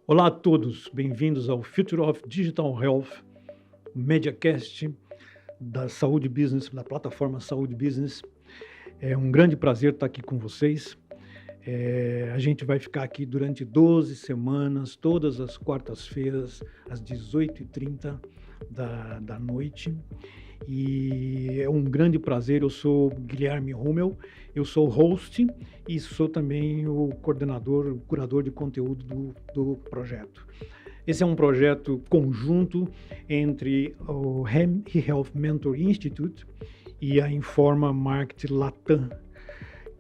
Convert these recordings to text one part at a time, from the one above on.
Olá a todos, bem-vindos ao Future of Digital Health, MediaCast da Saúde Business, da plataforma Saúde Business. É um grande prazer estar aqui com vocês. A gente vai ficar aqui durante 12 semanas, todas as quartas-feiras, às 18h30 da noite. E é um grande prazer, eu sou Guilherme Rummel, eu sou host e sou também o coordenador, o curador de conteúdo do projeto. Esse é um projeto conjunto entre o Health Mentor Institute e a Informa Market Latam,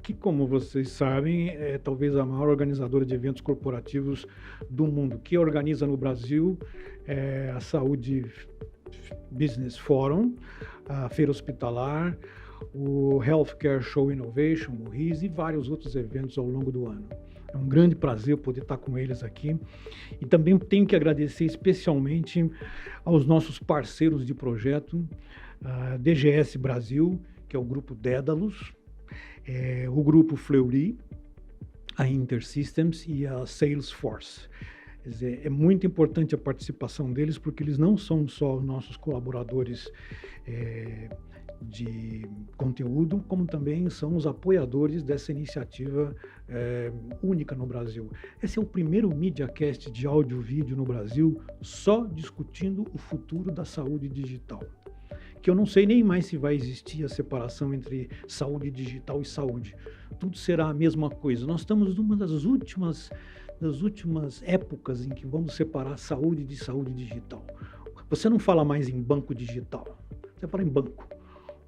que, como vocês sabem, é talvez a maior organizadora de eventos corporativos do mundo, que organiza no Brasil a Saúde Business Forum, a Feira Hospitalar, o Healthcare Show Innovation, o RIS e vários outros eventos ao longo do ano. É um grande prazer poder estar com eles aqui. E também tenho que agradecer especialmente aos nossos parceiros de projeto, a DGS Brasil, que é o grupo Dédalus, o grupo Fleury, a InterSystems e a Salesforce. Quer dizer, é muito importante a participação deles, porque eles não são só nossos colaboradores de conteúdo, como também são os apoiadores dessa iniciativa única no Brasil. Esse é o primeiro MediaCast de áudio e vídeo no Brasil, só discutindo o futuro da saúde digital. Que eu não sei nem mais se vai existir a separação entre saúde digital e saúde. Tudo será a mesma coisa. Nós estamos numa das últimas épocas em que vamos separar saúde de saúde digital. Você não fala mais em banco digital, você fala em banco.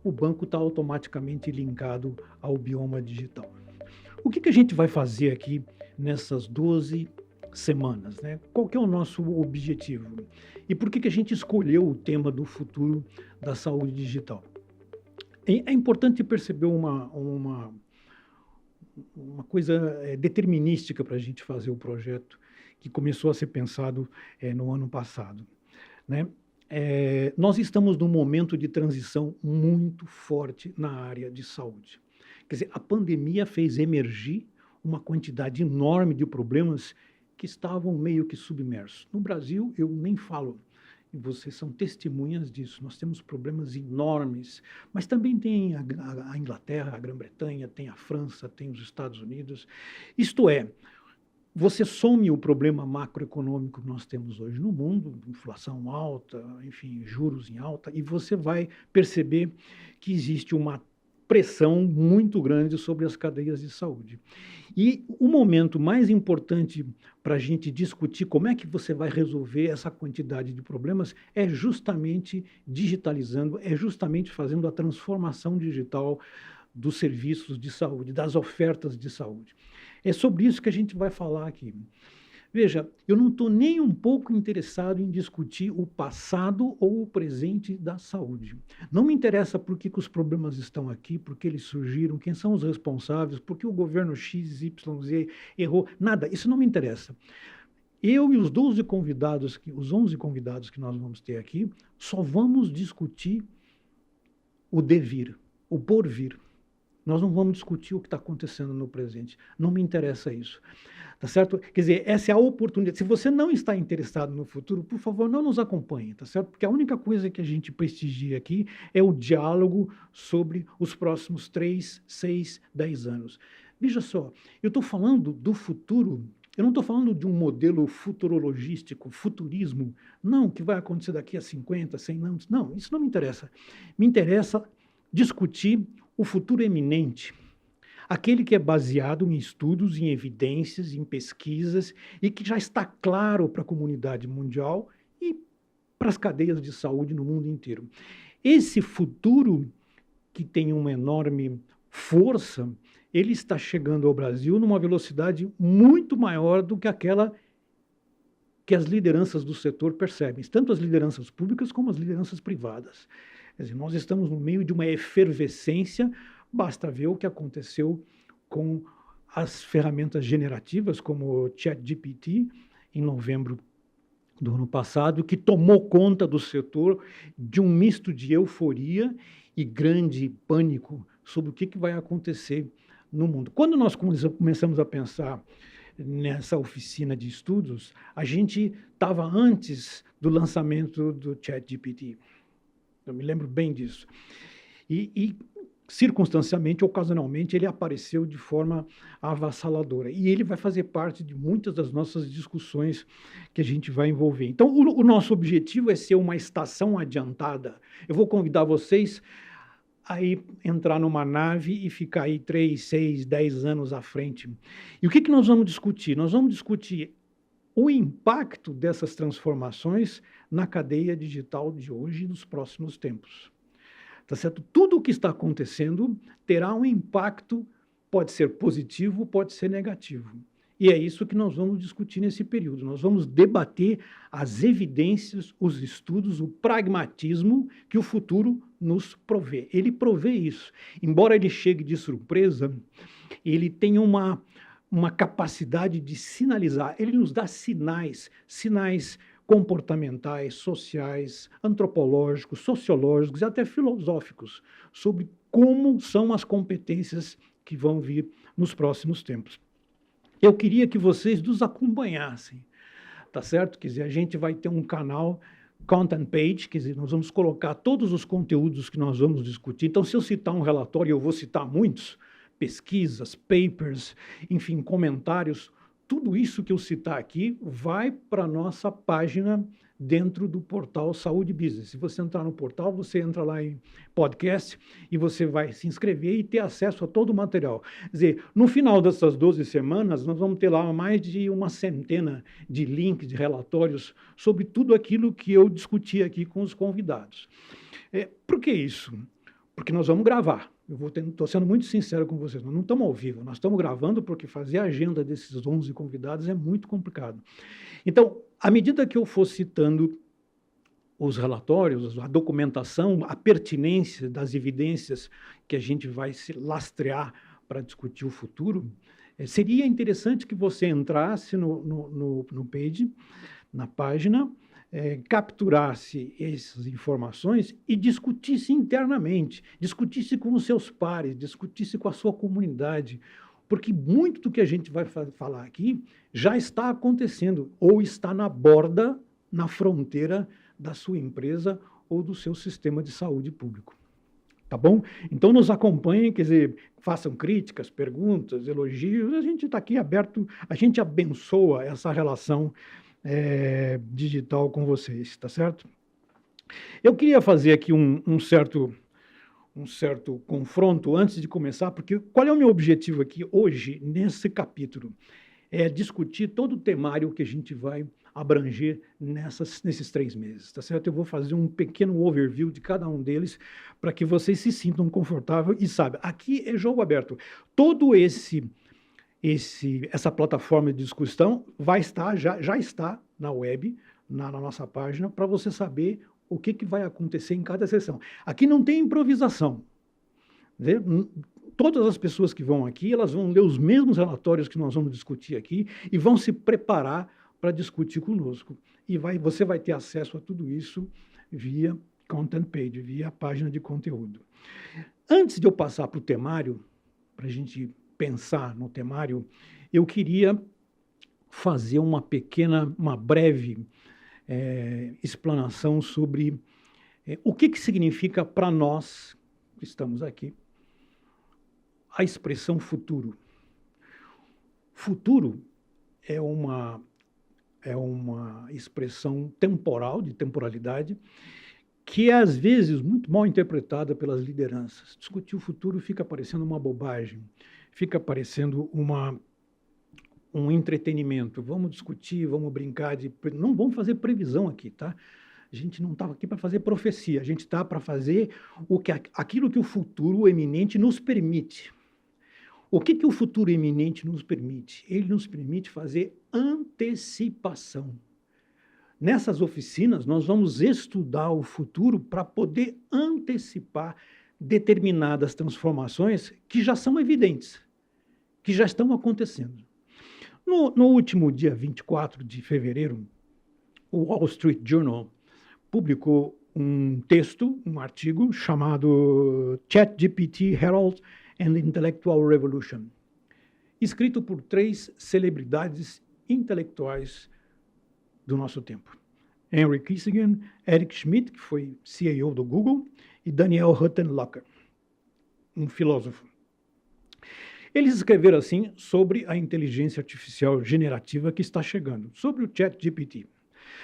O banco está automaticamente linkado ao bioma digital. O que a gente vai fazer aqui nessas 12 semanas, né? Qual que é o nosso objetivo? E por que a gente escolheu o tema do futuro da saúde digital? É importante perceber uma coisa determinística para a gente fazer o projeto, que começou a ser pensado no ano passado, né? Nós estamos num momento de transição muito forte na área de saúde. Quer dizer, a pandemia fez emergir uma quantidade enorme de problemas que estavam meio que submersos. No Brasil, eu nem falo, e vocês são testemunhas disso. Nós temos problemas enormes, mas também tem a Inglaterra, a Grã-Bretanha, tem a França, tem os Estados Unidos. Isto é, você some o problema macroeconômico que nós temos hoje no mundo, inflação alta, enfim, juros em alta, e você vai perceber que existe uma pressão muito grande sobre as cadeias de saúde. E o momento mais importante para a gente discutir como é que você vai resolver essa quantidade de problemas é justamente digitalizando, é justamente fazendo a transformação digital dos serviços de saúde, das ofertas de saúde. É sobre isso que a gente vai falar aqui. Veja, eu não estou nem um pouco interessado em discutir o passado ou o presente da saúde. Não me interessa por que os problemas estão aqui, por que eles surgiram, quem são os responsáveis, por que o governo X, Y, Z errou, nada, isso não me interessa. Eu e os 11 convidados que nós vamos ter aqui, só vamos discutir o devir, o porvir. Nós não vamos discutir o que está acontecendo no presente. Não me interessa isso. Tá certo? Quer dizer, essa é a oportunidade. Se você não está interessado no futuro, por favor, não nos acompanhe, tá certo? Porque a única coisa que a gente prestigia aqui é o diálogo sobre os próximos 3, 6, 10 anos. Veja só, eu estou falando do futuro, eu não estou falando de um modelo futurologístico, futurismo, não, que vai acontecer daqui a 50, 100 anos. Não, isso não me interessa. Me interessa discutir o futuro eminente, aquele que é baseado em estudos, em evidências, em pesquisas e que já está claro para a comunidade mundial e para as cadeias de saúde no mundo inteiro. Esse futuro, que tem uma enorme força, ele está chegando ao Brasil numa velocidade muito maior do que aquela que as lideranças do setor percebem, tanto as lideranças públicas como as lideranças privadas. Quer dizer, nós estamos no meio de uma efervescência, basta ver o que aconteceu com as ferramentas generativas, como o ChatGPT, em novembro do ano passado, que tomou conta do setor de um misto de euforia e grande pânico sobre o que vai acontecer no mundo. Quando nós começamos a pensar nessa oficina de estudos, a gente estava antes do lançamento do ChatGPT. Eu me lembro bem disso. E circunstancialmente, ocasionalmente, ele apareceu de forma avassaladora. E ele vai fazer parte de muitas das nossas discussões que a gente vai envolver. Então, o nosso objetivo é ser uma estação adiantada. Eu vou convidar vocês a entrar numa nave e ficar aí 3, 6, 10 anos à frente. E o que nós vamos discutir? Nós vamos discutir o impacto dessas transformações na cadeia digital de hoje e nos próximos tempos. Tá certo? Tudo o que está acontecendo terá um impacto, pode ser positivo, pode ser negativo. E é isso que nós vamos discutir nesse período. Nós vamos debater as evidências, os estudos, o pragmatismo que o futuro nos provê. Ele provê isso. Embora ele chegue de surpresa, ele tem uma capacidade de sinalizar. Ele nos dá sinais comportamentais, sociais, antropológicos, sociológicos e até filosóficos sobre como são as competências que vão vir nos próximos tempos. Eu queria que vocês nos acompanhassem, tá certo? Quer dizer, a gente vai ter um canal Content Page, quer dizer, nós vamos colocar todos os conteúdos que nós vamos discutir. Então, se eu citar um relatório, eu vou citar muitos, pesquisas, papers, enfim, comentários, tudo isso que eu citar aqui vai para a nossa página dentro do portal Saúde Business. Se você entrar no portal, você entra lá em podcast e você vai se inscrever e ter acesso a todo o material. Quer dizer, no final dessas 12 semanas, nós vamos ter lá mais de uma centena de links, de relatórios sobre tudo aquilo que eu discuti aqui com os convidados. Por que isso? Porque nós vamos gravar. Estou sendo muito sincero com vocês, nós não estamos ao vivo, nós estamos gravando porque fazer a agenda desses 11 convidados é muito complicado. Então, à medida que eu for citando os relatórios, a documentação, a pertinência das evidências que a gente vai se lastrear para discutir o futuro, seria interessante que você entrasse no page, na página, capturasse essas informações e discutisse internamente, discutisse com os seus pares, discutisse com a sua comunidade, porque muito do que a gente vai falar aqui já está acontecendo ou está na borda, na fronteira da sua empresa ou do seu sistema de saúde público. Tá bom? Então, nos acompanhem, quer dizer, façam críticas, perguntas, elogios, a gente está aqui aberto, a gente abençoa essa relação digital com vocês, tá certo? Eu queria fazer aqui um certo confronto antes de começar, porque qual é o meu objetivo aqui hoje, nesse capítulo? É discutir todo o temário que a gente vai abranger nesses 3 meses, tá certo? Eu vou fazer um pequeno overview de cada um deles para que vocês se sintam confortáveis e saibam, aqui é jogo aberto. Todo essa plataforma de discussão vai estar, já está na web, na nossa página, para você saber o que vai acontecer em cada sessão. Aqui não tem improvisação. Né? Todas as pessoas que vão aqui, elas vão ler os mesmos relatórios que nós vamos discutir aqui e vão se preparar para discutir conosco. E você vai ter acesso a tudo isso via Content Page, via a página de conteúdo. Antes de eu passar para o temário, para a gente pensar no temário, eu queria fazer uma breve explanação sobre o que significa para nós, que estamos aqui, a expressão futuro. Futuro é uma expressão temporal, de temporalidade, que é, às vezes, muito mal interpretada pelas lideranças. Discutir o futuro fica parecendo uma bobagem, fica parecendo um entretenimento. Vamos discutir, vamos brincar, não vamos fazer previsão aqui, tá? A gente não estava aqui para fazer profecia, a gente está para fazer aquilo que o futuro eminente nos permite. O que o futuro eminente nos permite? Ele nos permite fazer antecipação. Nessas oficinas, nós vamos estudar o futuro para poder antecipar determinadas transformações que já são evidentes, que já estão acontecendo. No último dia 24 de fevereiro, o Wall Street Journal publicou um texto, um artigo chamado ChatGPT Herald and Intellectual Revolution. escrito por 3 celebridades intelectuais do nosso tempo. Henry Kissinger, Eric Schmidt, que foi CEO do Google, e Daniel Huttenlocher, um filósofo. Eles escreveram assim sobre a inteligência artificial generativa que está chegando, sobre o ChatGPT.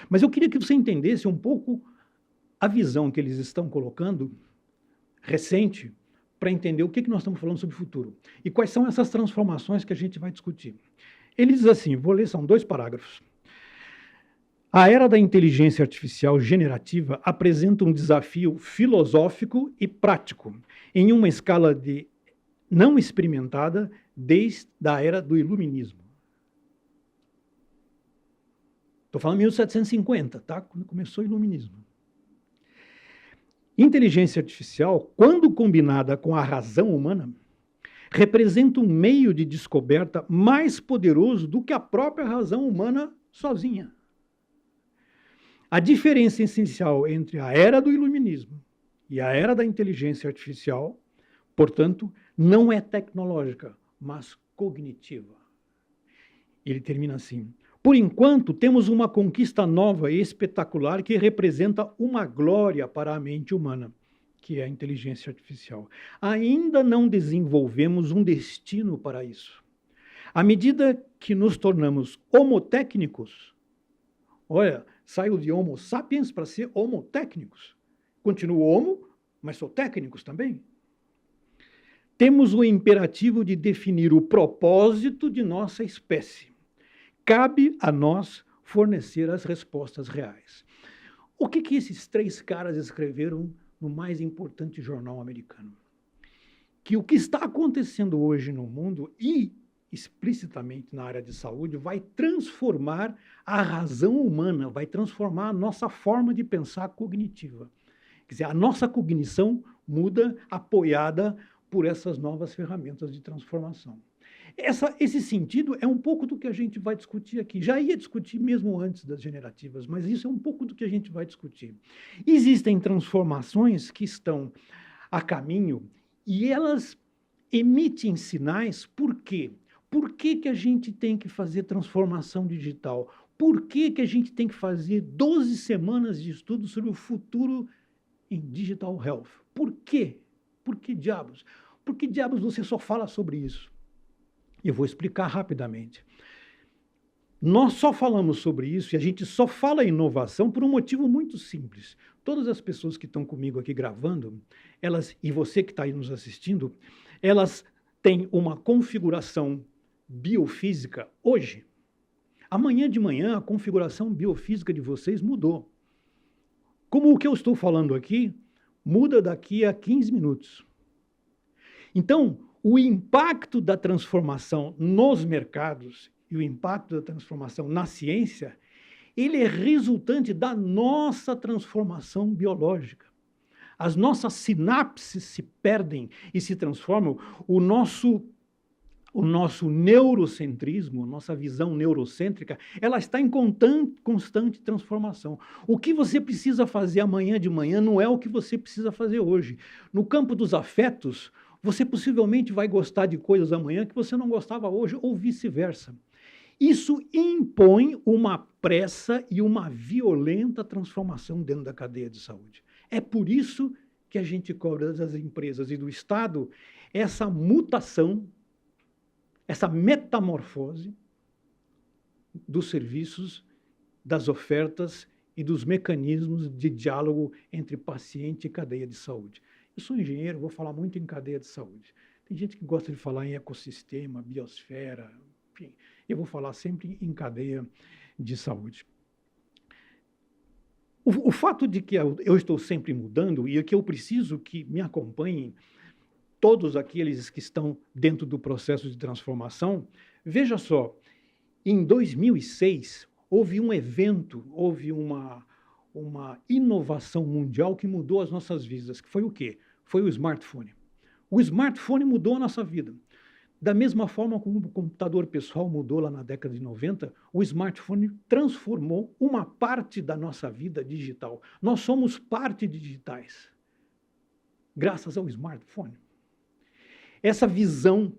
Mas eu queria que você entendesse um pouco a visão que eles estão colocando, recente, para entender o que nós estamos falando sobre o futuro. E quais são essas transformações que a gente vai discutir. Ele diz assim, vou ler, são 2 parágrafos. A era da inteligência artificial generativa apresenta um desafio filosófico e prático, em uma escala não experimentada desde a era do Iluminismo. Estou falando 1750, tá? Quando começou o Iluminismo. Inteligência artificial, quando combinada com a razão humana, representa um meio de descoberta mais poderoso do que a própria razão humana sozinha. A diferença essencial entre a era do Iluminismo e a era da inteligência artificial, portanto, não é tecnológica, mas cognitiva. Ele termina assim: por enquanto, temos uma conquista nova e espetacular que representa uma glória para a mente humana, que é a inteligência artificial. Ainda não desenvolvemos um destino para isso. À medida que nos tornamos homotécnicos, olha, saiu de homo sapiens para ser homotécnicos. Continuo homo, mas sou técnicos também. Temos o imperativo de definir o propósito de nossa espécie. Cabe a nós fornecer as respostas reais. O que esses 3 caras escreveram no mais importante jornal americano? Que o que está acontecendo hoje no mundo e explicitamente na área de saúde vai transformar a razão humana, vai transformar a nossa forma de pensar cognitiva. Quer dizer, a nossa cognição muda apoiada por essas novas ferramentas de transformação. Esse sentido é um pouco do que a gente vai discutir aqui. Já ia discutir mesmo antes das generativas, mas isso é um pouco do que a gente vai discutir. Existem transformações que estão a caminho e elas emitem sinais. Por quê? Por que a gente tem que fazer transformação digital? Por que a gente tem que fazer 12 semanas de estudo sobre o futuro em digital health? Por quê? Por que diabos? Por que diabos você só fala sobre isso? Eu vou explicar rapidamente. Nós só falamos sobre isso e a gente só fala em inovação por um motivo muito simples. Todas as pessoas que estão comigo aqui gravando, e você que está aí nos assistindo, elas têm uma configuração biofísica hoje. Amanhã de manhã, a configuração biofísica de vocês mudou. Como o que eu estou falando aqui, muda daqui a 15 minutos. Então, o impacto da transformação nos mercados e o impacto da transformação na ciência, ele é resultante da nossa transformação biológica. As nossas sinapses se perdem e se transformam. O nosso neurocentrismo, nossa visão neurocêntrica, ela está em constante transformação. O que você precisa fazer amanhã de manhã não é o que você precisa fazer hoje. No campo dos afetos, você possivelmente vai gostar de coisas amanhã que você não gostava hoje, ou vice-versa. Isso impõe uma pressa e uma violenta transformação dentro da cadeia de saúde. É por isso que a gente cobra das empresas e do Estado essa mutação, essa metamorfose dos serviços, das ofertas e dos mecanismos de diálogo entre paciente e cadeia de saúde. Eu sou engenheiro, vou falar muito em cadeia de saúde. Tem gente que gosta de falar em ecossistema, biosfera, enfim. Eu vou falar sempre em cadeia de saúde. O fato de que eu estou sempre mudando e que eu preciso que me acompanhem todos aqueles que estão dentro do processo de transformação, veja só, em 2006, houve um evento, houve uma inovação mundial que mudou as nossas vidas, que foi o quê? Foi o smartphone. O smartphone mudou a nossa vida. Da mesma forma como o computador pessoal mudou lá na década de 90, o smartphone transformou uma parte da nossa vida digital. Nós somos parte digitais, graças ao smartphone. Essa visão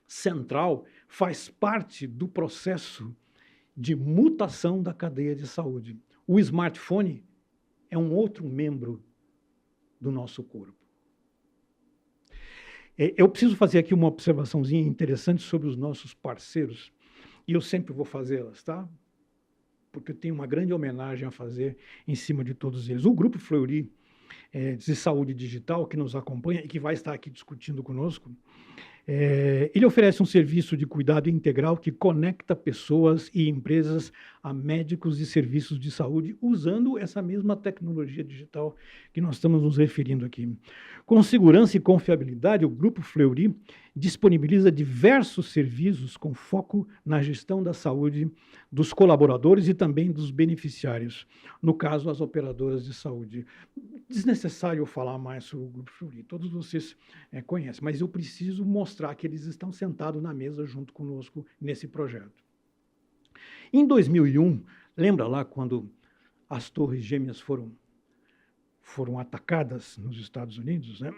central, faz parte do processo de mutação da cadeia de saúde. O smartphone é um outro membro do nosso corpo. Eu preciso fazer aqui uma observaçãozinha interessante sobre os nossos parceiros, e eu sempre vou fazê-las, tá? Porque eu tenho uma grande homenagem a fazer em cima de todos eles. O Grupo Fleury de Saúde Digital, que nos acompanha e que vai estar aqui discutindo conosco, ele oferece um serviço de cuidado integral que conecta pessoas e empresas a médicos e serviços de saúde usando essa mesma tecnologia digital que nós estamos nos referindo aqui. Com segurança e confiabilidade, o Grupo Fleury disponibiliza diversos serviços com foco na gestão da saúde dos colaboradores e também dos beneficiários, no caso, as operadoras de saúde. Desnecessário falar mais sobre o Grupo Fleury, todos vocês conhecem, mas eu preciso mostrar que eles estão sentados na mesa junto conosco nesse projeto. Em 2001, lembra lá quando as Torres Gêmeas foram atacadas nos Estados Unidos, né?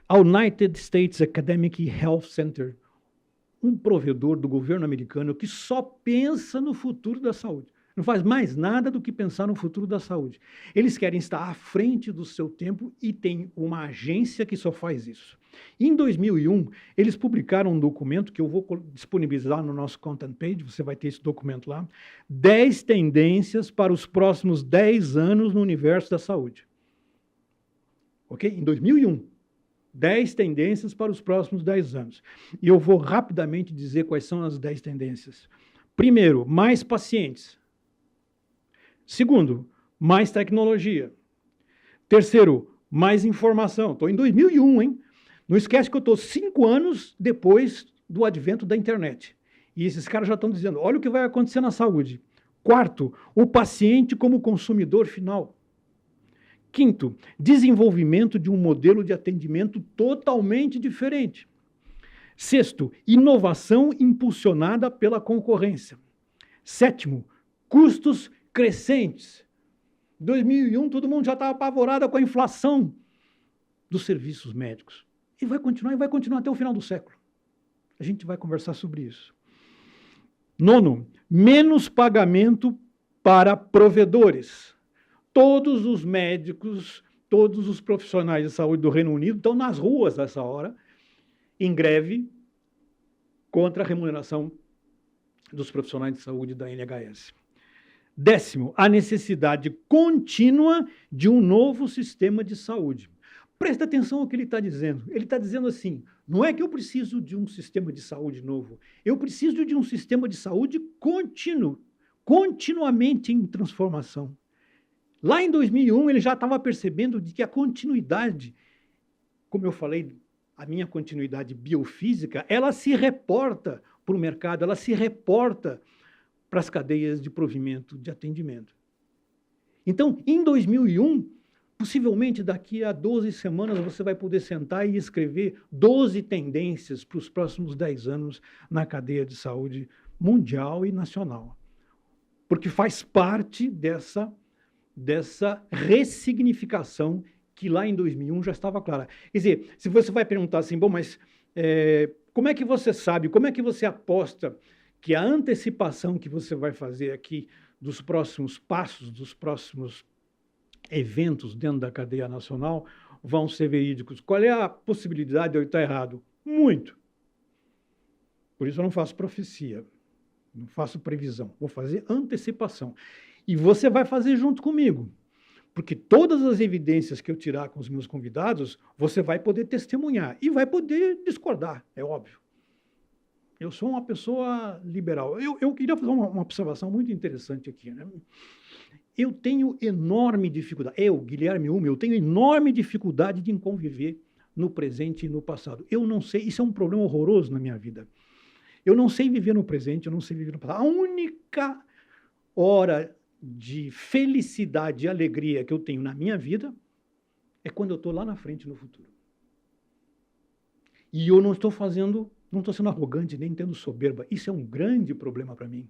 A United States Academic Health Center, um provedor do governo americano que só pensa no futuro da saúde. Não faz mais nada do que pensar no futuro da saúde. Eles querem estar à frente do seu tempo e tem uma agência que só faz isso. Em 2001, eles publicaram um documento que eu vou disponibilizar no nosso content page, você vai ter esse documento lá, 10 tendências para os próximos 10 anos no universo da saúde. Ok? Em 2001. 10 tendências para os próximos 10 anos. E eu vou rapidamente dizer quais são as 10 tendências. Primeiro, mais pacientes. Segundo, mais tecnologia. Terceiro, mais informação. Estou em 2001, hein? Não esquece que eu estou 5 anos depois do advento da internet. E esses caras já estão dizendo, olha o que vai acontecer na saúde. Quarto, o paciente como consumidor final. Quinto, desenvolvimento de um modelo de atendimento totalmente diferente. Sexto, inovação impulsionada pela concorrência. Sétimo, custos crescentes. Em 2001, todo mundo já estava apavorado com a inflação dos serviços médicos. E vai continuar até o final do século. A gente vai conversar sobre isso. Nono, menos pagamento para provedores. Todos os médicos, todos os profissionais de saúde do Reino Unido estão nas ruas nessa hora, em greve contra a remuneração dos profissionais de saúde da NHS. Décimo, a necessidade contínua de um novo sistema de saúde. Presta atenção ao que ele está dizendo. Ele está dizendo assim, não é que eu preciso de um sistema de saúde novo, eu preciso de um sistema de saúde contínuo, continuamente em transformação. Lá em 2001, ele já estava percebendo de que a continuidade, como eu falei, a minha continuidade biofísica, ela se reporta para o mercado, ela se reporta para as cadeias de provimento de atendimento. Então, em 2001, possivelmente daqui a 12 semanas, você vai poder sentar e escrever 12 tendências para os próximos 10 anos na cadeia de saúde mundial e nacional. Porque faz parte dessa ressignificação que lá em 2001 já estava clara. Quer dizer, se você vai perguntar assim, bom, mas como é que você sabe, como é que você aposta que a antecipação que você vai fazer aqui dos próximos passos, dos próximos eventos dentro da cadeia nacional vão ser verídicos? Qual é a possibilidade de eu estar errado? Muito. Por isso eu não faço profecia, não faço previsão, vou fazer antecipação. E você vai fazer junto comigo, porque todas as evidências que eu tirar com os meus convidados, você vai poder testemunhar e vai poder discordar, é óbvio. Eu sou uma pessoa liberal. Eu queria fazer uma observação muito interessante aqui, né? Eu tenho enorme dificuldade, Guilherme Hume, eu tenho enorme dificuldade de conviver no presente e no passado. Eu não sei, isso é um problema horroroso na minha vida. Eu não sei viver no presente, eu não sei viver no passado. A única hora de felicidade e alegria que eu tenho na minha vida é quando eu estou lá na frente, no futuro. E eu não estou sendo arrogante, nem tendo soberba. Isso é um grande problema para mim.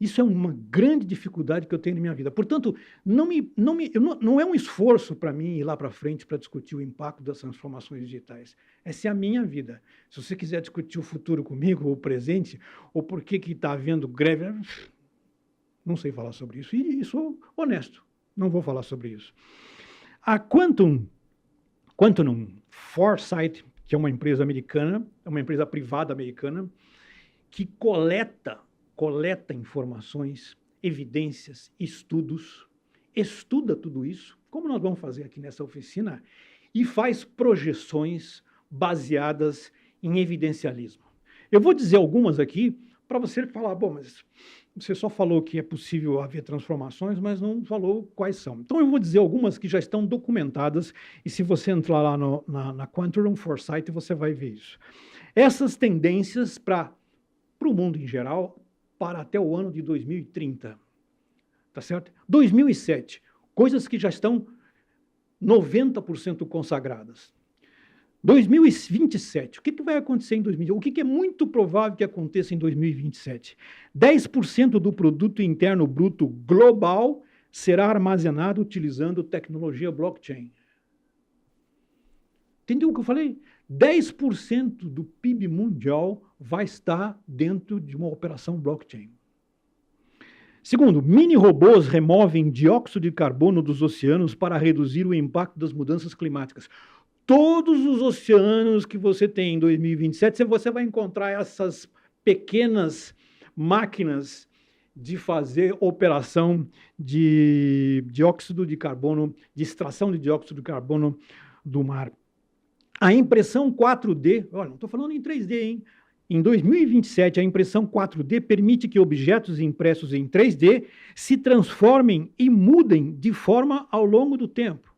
Isso é uma grande dificuldade que eu tenho na minha vida. Portanto, não é um esforço para mim ir lá para frente para discutir o impacto das transformações digitais. Essa é a minha vida. Se você quiser discutir o futuro comigo, ou o presente, ou por que está havendo greve, não sei falar sobre isso. E sou honesto, não vou falar sobre isso. A Quantum Foresight, que é uma empresa americana, é uma empresa privada americana, que coleta informações, evidências, estudos, estuda tudo isso, como nós vamos fazer aqui nessa oficina, e faz projeções baseadas em evidencialismo. Eu vou dizer algumas aqui para você falar, bom, mas você só falou que é possível haver transformações, mas não falou quais são. Então, eu vou dizer algumas que já estão documentadas, e se você entrar lá na Quantum Foresight, você vai ver isso. Essas tendências para o mundo em geral, para até o ano de 2030. Tá certo? 2007, coisas que já estão 90% consagradas. 2027, o que vai acontecer em 2027? O que é muito provável que aconteça em 2027? 10% do produto interno bruto global será armazenado utilizando tecnologia blockchain. Entendeu o que eu falei? 10% do PIB mundial vai estar dentro de uma operação blockchain. Segundo, mini-robôs removem dióxido de carbono dos oceanos para reduzir o impacto das mudanças climáticas. Todos os oceanos que você tem em 2027, você vai encontrar essas pequenas máquinas de fazer operação de dióxido de carbono, de extração de dióxido de carbono do mar. A impressão 4D, olha, não estou falando em 3D, hein? Em 2027, a impressão 4D permite que objetos impressos em 3D se transformem e mudem de forma ao longo do tempo.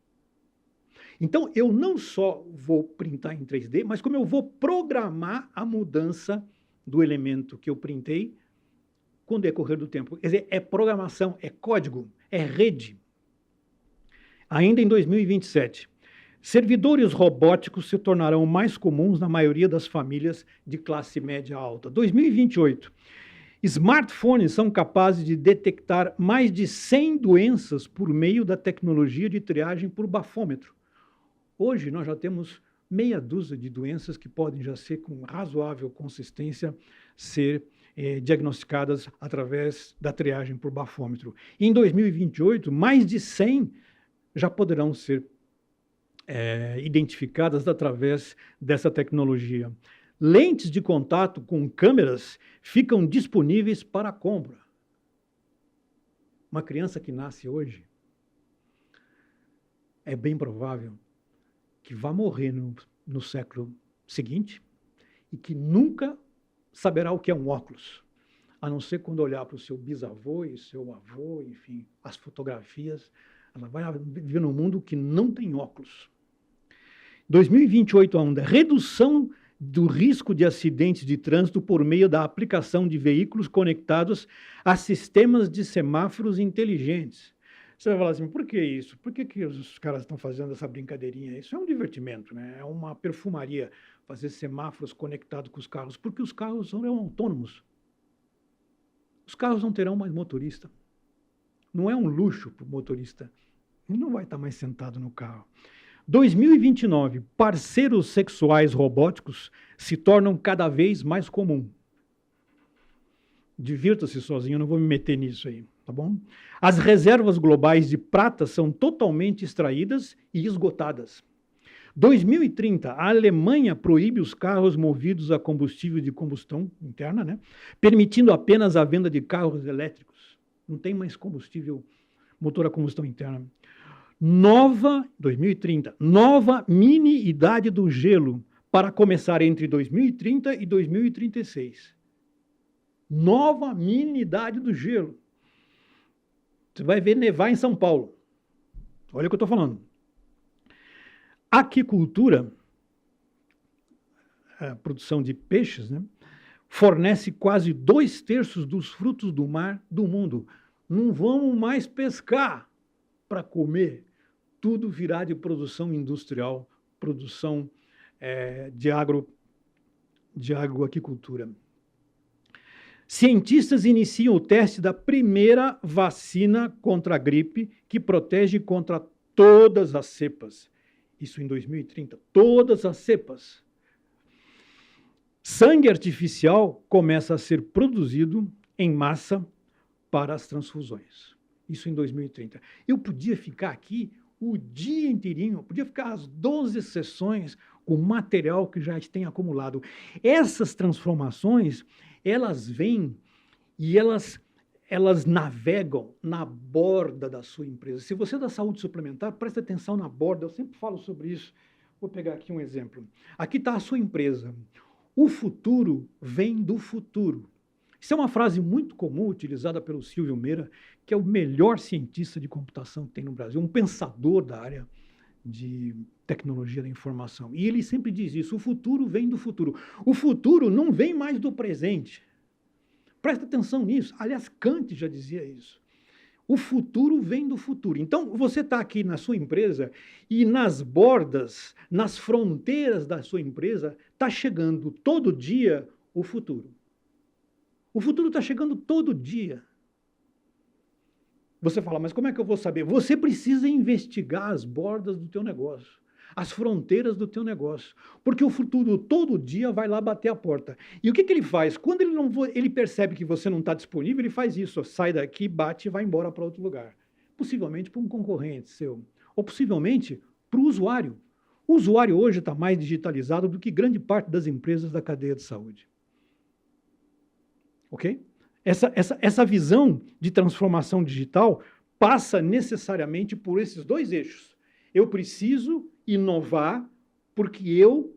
Então, eu não só vou printar em 3D, mas como eu vou programar a mudança do elemento que eu printei com o decorrer do tempo. Quer dizer, é programação, é código, é rede. Ainda em 2027, servidores robóticos se tornarão mais comuns na maioria das famílias de classe média alta. 2028. Smartphones são capazes de detectar mais de 100 doenças por meio da tecnologia de triagem por bafômetro. Hoje nós já temos meia dúzia de doenças que podem já ser com razoável consistência ser diagnosticadas através da triagem por bafômetro. Em 2028, mais de 100 já poderão ser identificadas através dessa tecnologia. Lentes de contato com câmeras ficam disponíveis para compra. Uma criança que nasce hoje é bem provável que vá morrer no século seguinte e que nunca saberá o que é um óculos, a não ser quando olhar para o seu bisavô e seu avô, enfim, as fotografias. Ela vai viver num mundo que não tem óculos. 2028 ainda, redução do risco de acidentes de trânsito por meio da aplicação de veículos conectados a sistemas de semáforos inteligentes. Você vai falar assim, por que isso? Por que os caras estão fazendo essa brincadeirinha? Isso é um divertimento, né? É uma perfumaria fazer semáforos conectados com os carros, porque os carros serão autônomos. Os carros não terão mais motorista. Não é um luxo para o motorista. Ele não vai estar mais sentado no carro. 2029, parceiros sexuais robóticos se tornam cada vez mais comum. Divirta-se sozinho, eu não vou me meter nisso aí, tá bom? As reservas globais de prata são totalmente extraídas e esgotadas. 2030, a Alemanha proíbe os carros movidos a combustível de combustão interna, né? Permitindo apenas a venda de carros elétricos. Não tem mais combustível, motor a combustão interna. 2030, nova mini-idade do gelo para começar entre 2030 e 2036. Nova mini-idade do gelo. Você vai ver nevar em São Paulo. Olha o que eu estou falando. Aquicultura, a produção de peixes, né, fornece quase 2/3 dos frutos do mar do mundo. Não vamos mais pescar para comer. Tudo virá de produção industrial, produção de agroaquicultura. Cientistas iniciam o teste da primeira vacina contra a gripe que protege contra todas as cepas. Isso em 2030, todas as cepas. Sangue artificial começa a ser produzido em massa para as transfusões. Isso em 2030. Eu podia ficar aqui o dia inteirinho, podia ficar as 12 sessões com material que já tem acumulado. Essas transformações, elas vêm e elas navegam na borda da sua empresa. Se você é da saúde suplementar, preste atenção na borda, eu sempre falo sobre isso. Vou pegar aqui um exemplo. Aqui está a sua empresa. O futuro vem do futuro. Isso é uma frase muito comum, utilizada pelo Silvio Meira, que é o melhor cientista de computação que tem no Brasil, um pensador da área de tecnologia da informação. E ele sempre diz isso, o futuro vem do futuro. O futuro não vem mais do presente. Presta atenção nisso. Aliás, Kant já dizia isso. O futuro vem do futuro. Então, você está aqui na sua empresa e nas bordas, nas fronteiras da sua empresa, está chegando todo dia o futuro. O futuro está chegando todo dia. Você fala, mas como é que eu vou saber? Você precisa investigar as bordas do teu negócio, as fronteiras do teu negócio, porque o futuro todo dia vai lá bater a porta. E o que ele faz? Quando ele percebe que você não está disponível, ele faz isso, sai daqui, bate e vai embora para outro lugar. Possivelmente para um concorrente seu, ou possivelmente para o usuário. O usuário hoje está mais digitalizado do que grande parte das empresas da cadeia de saúde. Ok? Essa visão de transformação digital passa necessariamente por esses dois eixos. Eu preciso inovar porque eu,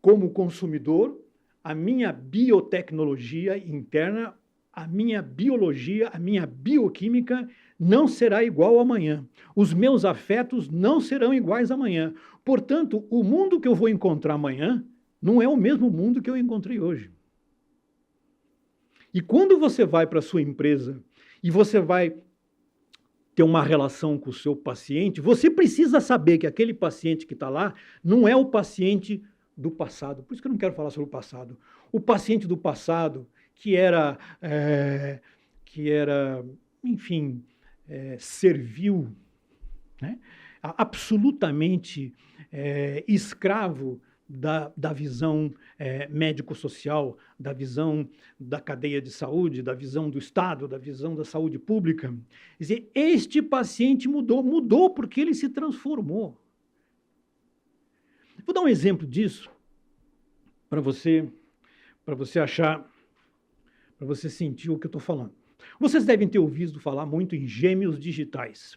como consumidor, a minha biotecnologia interna, a minha biologia, a minha bioquímica não será igual amanhã. Os meus afetos não serão iguais amanhã. Portanto, o mundo que eu vou encontrar amanhã não é o mesmo mundo que eu encontrei hoje. E quando você vai para a sua empresa e você vai ter uma relação com o seu paciente, você precisa saber que aquele paciente que está lá não é o paciente do passado. Por isso que eu não quero falar sobre o passado. O paciente do passado que era enfim, servil, né? Absolutamente escravo da visão médico-social, da visão da cadeia de saúde, da visão do Estado, da visão da saúde pública. Quer dizer, este paciente mudou porque ele se transformou. Vou dar um exemplo disso para você achar, para você sentir o que eu estou falando. Vocês devem ter ouvido falar muito em gêmeos digitais.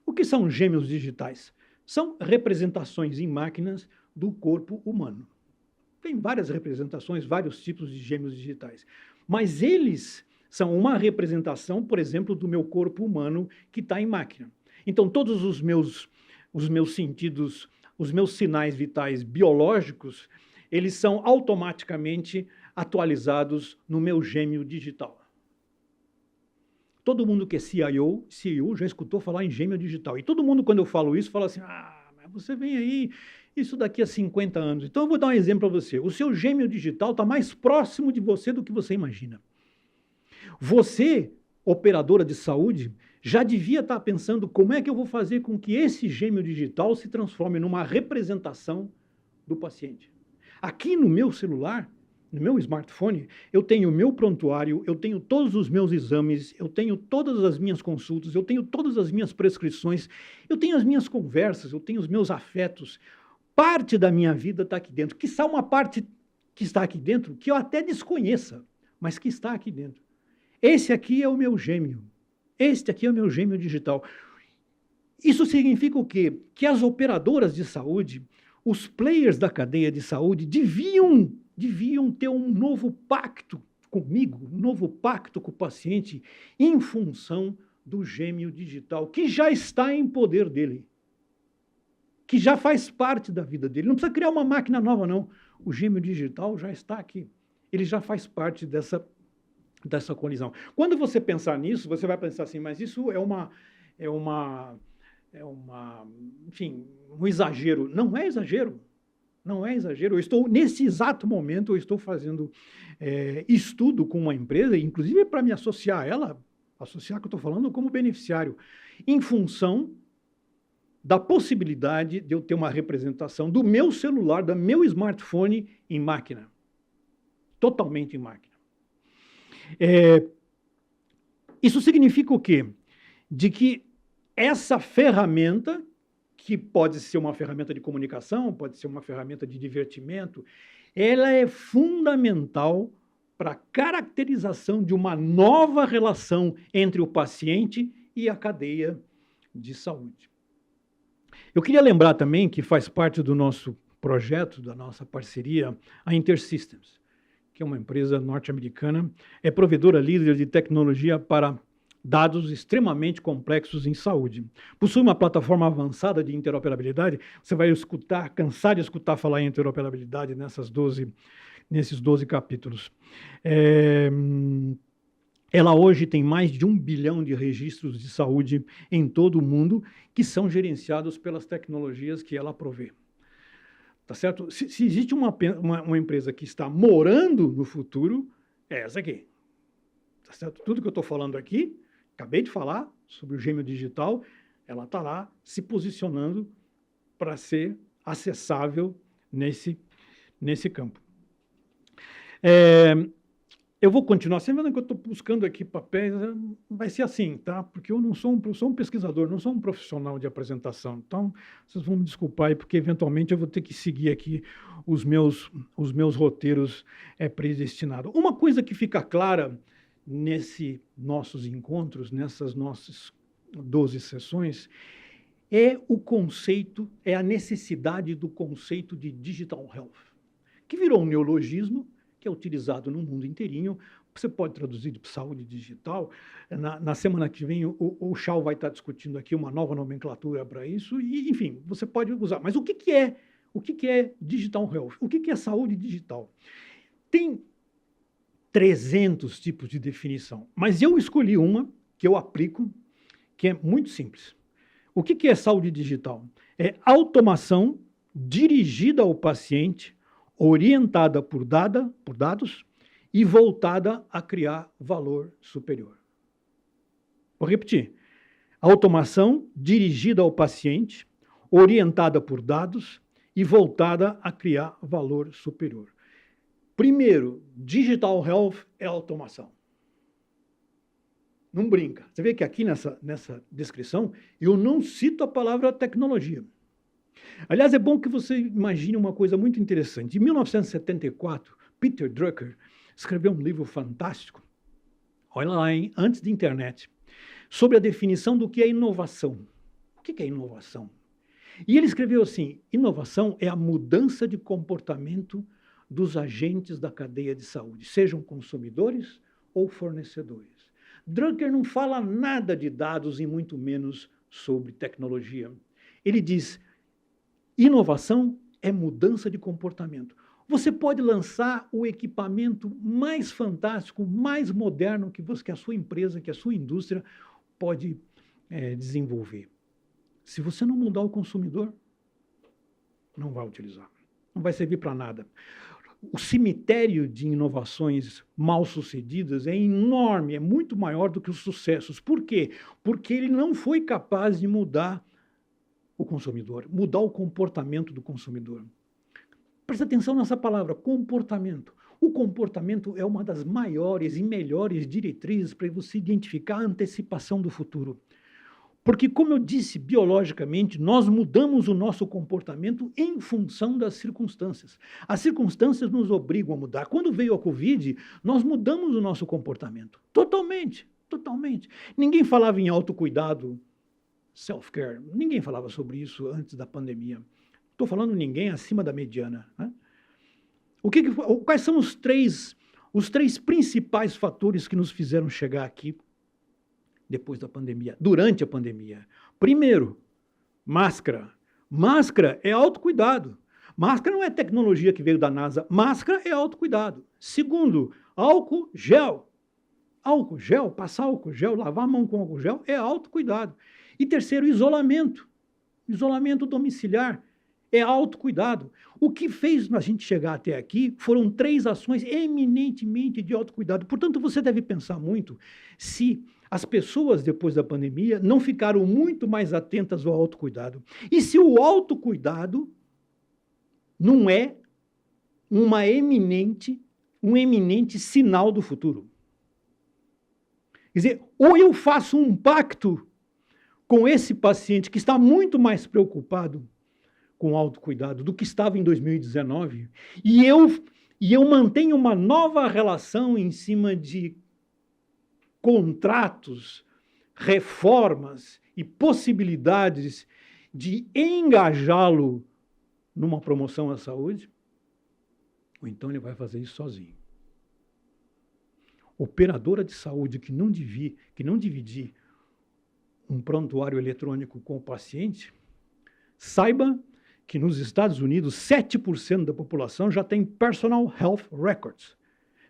O que são gêmeos digitais? São representações em máquinas do corpo humano. Tem várias representações, vários tipos de gêmeos digitais. Mas eles são uma representação, por exemplo, do meu corpo humano que está em máquina. Então, todos os meus sentidos, os meus sinais vitais biológicos, eles são automaticamente atualizados no meu gêmeo digital. Todo mundo que é CEO já escutou falar em gêmeo digital. E todo mundo, quando eu falo isso, fala assim, mas você vem aí, isso daqui a 50 anos. Então, eu vou dar um exemplo para você. O seu gêmeo digital está mais próximo de você do que você imagina. Você, operadora de saúde, já devia estar pensando como é que eu vou fazer com que esse gêmeo digital se transforme numa representação do paciente. Aqui no meu celular, no meu smartphone, eu tenho o meu prontuário, eu tenho todos os meus exames, eu tenho todas as minhas consultas, eu tenho todas as minhas prescrições, eu tenho as minhas conversas, eu tenho os meus afetos. Parte da minha vida está aqui dentro. Quiçá uma parte que está aqui dentro que eu até desconheça, mas que está aqui dentro. Esse aqui é o meu gêmeo. Este aqui é o meu gêmeo digital. Isso significa o quê? Que as operadoras de saúde, os players da cadeia de saúde, deviam ter um novo pacto comigo, um novo pacto com o paciente, em função do gêmeo digital, que já está em poder dele, que já faz parte da vida dele. Não precisa criar uma máquina nova, não. O gêmeo digital já está aqui. Ele já faz parte dessa colisão. Quando você pensar nisso, você vai pensar assim, mas isso enfim, um exagero. Não é exagero. Não é exagero. Nesse exato momento, eu estou fazendo estudo com uma empresa, inclusive para me associar a ela, associar que eu estou falando como beneficiário, em função da possibilidade de eu ter uma representação do meu celular, do meu smartphone em máquina. Totalmente em máquina. Isso significa o quê? De que essa ferramenta, que pode ser uma ferramenta de comunicação, pode ser uma ferramenta de divertimento, ela é fundamental para a caracterização de uma nova relação entre o paciente e a cadeia de saúde. Eu queria lembrar também que faz parte do nosso projeto, da nossa parceria, a InterSystems, que é uma empresa norte-americana, é provedora líder de tecnologia para dados extremamente complexos em saúde. Possui uma plataforma avançada de interoperabilidade. Você vai cansar de escutar falar em interoperabilidade nesses 12 capítulos. Ela hoje tem mais de 1 bilhão de registros de saúde em todo o mundo que são gerenciados pelas tecnologias que ela provê. Tá certo? Se existe uma empresa que está morando no futuro, é essa aqui. Tá certo? Tudo que eu estou falando aqui, acabei de falar sobre o gêmeo digital, ela está lá se posicionando para ser acessável nesse campo. Eu vou continuar, você vendo que eu estou buscando aqui papéis, vai ser assim, tá? Porque eu sou um pesquisador, não sou um profissional de apresentação. Então, vocês vão me desculpar aí, porque eventualmente eu vou ter que seguir aqui os meus roteiros predestinados. Uma coisa que fica clara nesses nossos encontros, nessas nossas 12 sessões, é a necessidade do conceito de digital health, que virou um neologismo, que é utilizado no mundo inteirinho. Você pode traduzir de saúde digital. Na semana que vem, o Chau vai estar discutindo aqui uma nova nomenclatura para isso, e, enfim, você pode usar. Mas o que é digital health? O que é saúde digital? Tem 300 tipos de definição, mas eu escolhi uma que eu aplico, que é muito simples. O que é saúde digital? É automação dirigida ao paciente, orientada por dados e voltada a criar valor superior. Vou repetir. Automação dirigida ao paciente, orientada por dados e voltada a criar valor superior. Primeiro, digital health é automação. Não brinca. Você vê que aqui nessa descrição eu não cito a palavra tecnologia. Aliás, é bom que você imagine uma coisa muito interessante. Em 1974, Peter Drucker escreveu um livro fantástico, olha lá, hein? Antes de internet, sobre a definição do que é inovação. O que é inovação? E ele escreveu assim: inovação é a mudança de comportamento dos agentes da cadeia de saúde, sejam consumidores ou fornecedores. Drucker não fala nada de dados e muito menos sobre tecnologia. Ele diz: inovação é mudança de comportamento. Você pode lançar o equipamento mais fantástico, mais moderno que a sua empresa, que a sua indústria pode desenvolver. Se você não mudar o consumidor, não vai utilizar. Não vai servir para nada. O cemitério de inovações mal sucedidas é enorme, é muito maior do que os sucessos. Por quê? Porque ele não foi capaz de mudar o consumidor, mudar o comportamento do consumidor. Presta atenção nessa palavra, comportamento. O comportamento é uma das maiores e melhores diretrizes para você identificar a antecipação do futuro. Porque, como eu disse, biologicamente, nós mudamos o nosso comportamento em função das circunstâncias. As circunstâncias nos obrigam a mudar. Quando veio a Covid, nós mudamos o nosso comportamento. Totalmente, totalmente. Ninguém falava em autocuidado, self-care. Ninguém falava sobre isso antes da pandemia. Estou falando ninguém acima da mediana. Né? Quais são os três principais fatores que nos fizeram chegar aqui depois da pandemia, durante a pandemia? Primeiro, máscara. Máscara é autocuidado. Máscara não é tecnologia que veio da NASA. Máscara é autocuidado. Segundo, álcool gel. Álcool gel, passar álcool gel, lavar a mão com álcool gel é autocuidado. E terceiro, isolamento. Isolamento domiciliar É autocuidado. O que fez a gente chegar até aqui foram 3 ações eminentemente de autocuidado. Portanto, você deve pensar muito se as pessoas, depois da pandemia, não ficaram muito mais atentas ao autocuidado. E se o autocuidado não é um eminente sinal do futuro. Quer dizer, ou eu faço um pacto com esse paciente que está muito mais preocupado com autocuidado do que estava em 2019, e eu mantenho uma nova relação em cima de contratos, reformas e possibilidades de engajá-lo numa promoção à saúde, ou então ele vai fazer isso sozinho. Operadora de saúde que não dividir um prontuário eletrônico com o paciente, saiba que nos Estados Unidos 7% da população já tem Personal Health Records.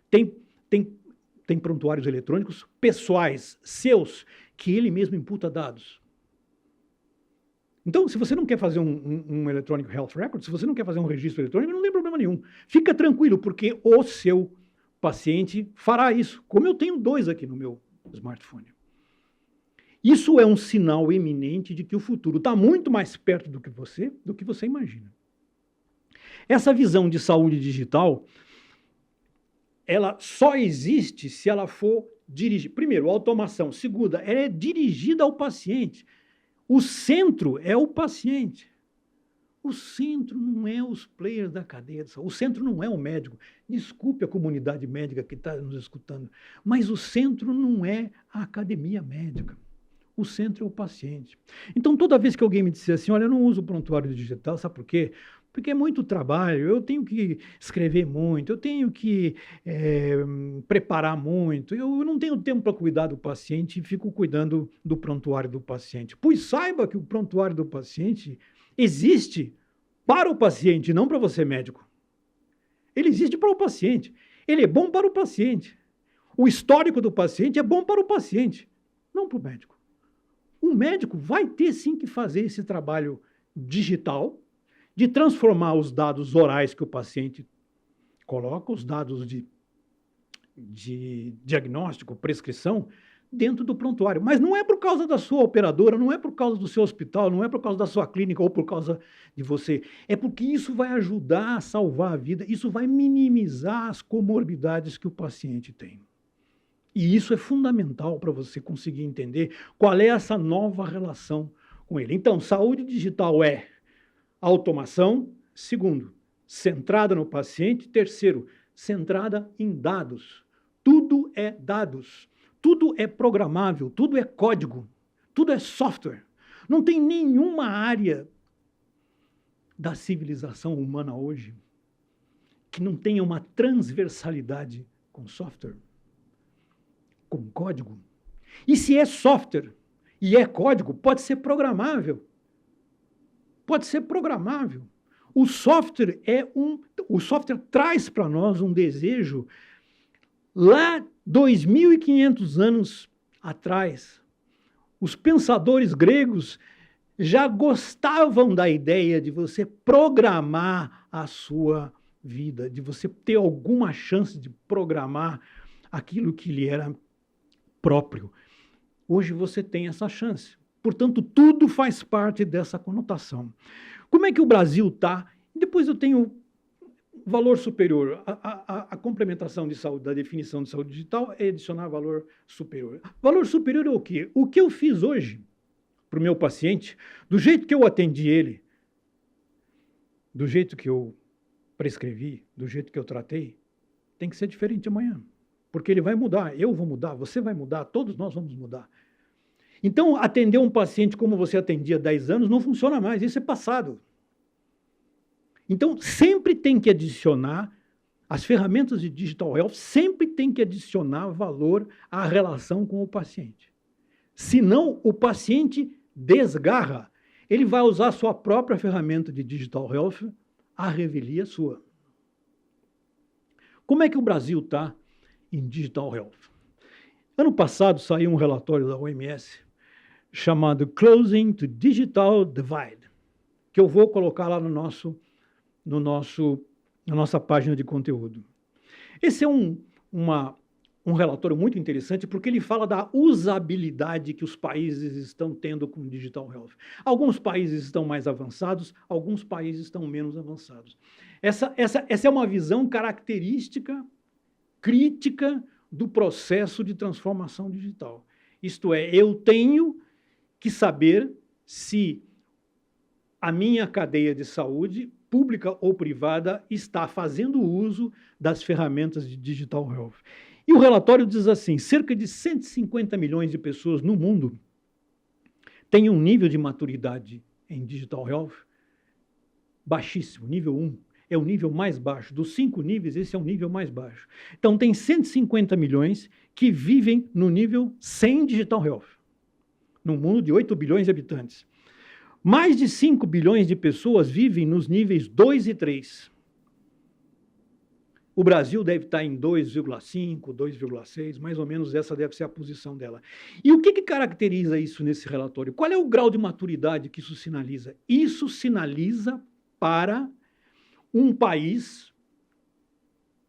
Tem prontuários eletrônicos pessoais, seus, que ele mesmo imputa dados. Então, se você não quer fazer um Electronic Health Record, se você não quer fazer um registro eletrônico, não tem problema nenhum. Fica tranquilo, porque o seu paciente fará isso, como eu tenho 2 aqui no meu smartphone. Isso é um sinal eminente de que o futuro está muito mais perto do que você imagina. Essa visão de saúde digital, ela só existe se ela for dirigida. Primeiro, automação. Segunda, ela é dirigida ao paciente. O centro é o paciente. O centro não é os players da cadeia de saúde. O centro não é o médico. Desculpe a comunidade médica que está nos escutando, mas o centro não é a academia médica. O centro é o paciente. Então, toda vez que alguém me disser assim, olha, eu não uso prontuário digital, sabe por quê? Porque é muito trabalho, eu tenho que escrever muito, eu tenho que preparar muito, eu não tenho tempo para cuidar do paciente e fico cuidando do prontuário do paciente. Pois saiba que o prontuário do paciente existe para o paciente, não para você, médico. Ele existe para o paciente. Ele é bom para o paciente. O histórico do paciente é bom para o paciente, não para o médico. O médico vai ter sim que fazer esse trabalho digital de transformar os dados orais que o paciente coloca, os dados de diagnóstico, prescrição, dentro do prontuário. Mas não é por causa da sua operadora, não é por causa do seu hospital, não é por causa da sua clínica ou por causa de você. É porque isso vai ajudar a salvar a vida, isso vai minimizar as comorbidades que o paciente tem. E isso é fundamental para você conseguir entender qual é essa nova relação com ele. Então, saúde digital é automação. Segundo, centrada no paciente. Terceiro, centrada em dados. Tudo é dados. Tudo é programável. Tudo é código. Tudo é software. Não tem nenhuma área da civilização humana hoje que não tenha uma transversalidade com software, com código. E se é software e é código, pode ser programável. Pode ser programável. O software traz para nós um desejo. Lá 2.500 anos atrás, os pensadores gregos já gostavam da ideia de você programar a sua vida, de você ter alguma chance de programar aquilo que lhe era próprio. Hoje você tem essa chance. Portanto, tudo faz parte dessa conotação. Como é que o Brasil está? Depois eu tenho valor superior. A complementação de saúde, da definição de saúde digital, é adicionar valor superior. Valor superior é o quê? O que eu fiz hoje para o meu paciente, do jeito que eu atendi ele, do jeito que eu prescrevi, do jeito que eu tratei, tem que ser diferente amanhã. Porque ele vai mudar, eu vou mudar, você vai mudar, todos nós vamos mudar. Então, atender um paciente como você atendia há 10 anos não funciona mais, isso é passado. Então, sempre tem que adicionar, as ferramentas de Digital Health sempre tem que adicionar valor à relação com o paciente. Senão, o paciente desgarra. Ele vai usar a sua própria ferramenta de Digital Health, a revelia sua. Como é que o Brasil está em Digital Health? Ano passado saiu um relatório da OMS chamado Closing the Digital Divide. que eu vou colocar lá no nosso, na nossa página de conteúdo. Esse é um relatório muito interessante porque ele fala da usabilidade que os países estão tendo com o Digital Health. Alguns países estão mais avançados, alguns países estão menos avançados. Essa é uma visão característica, crítica do processo de transformação digital. Isto é, eu tenho que saber se a minha cadeia de saúde, pública ou privada, está fazendo uso das ferramentas de Digital Health. E o relatório diz assim, cerca de 150 milhões de pessoas no mundo têm um nível de maturidade em Digital Health baixíssimo, nível 1. É o nível mais baixo. Dos 5 níveis, esse é o nível mais baixo. Então, tem 150 milhões que vivem no nível 100 Digital Health, num mundo de 8 bilhões de habitantes. Mais de 5 bilhões de pessoas vivem nos níveis 2 e 3. O Brasil deve estar em 2,5, 2,6, mais ou menos essa deve ser a posição dela. E o que caracteriza isso nesse relatório? Qual é o grau de maturidade que isso sinaliza? Isso sinaliza para um país,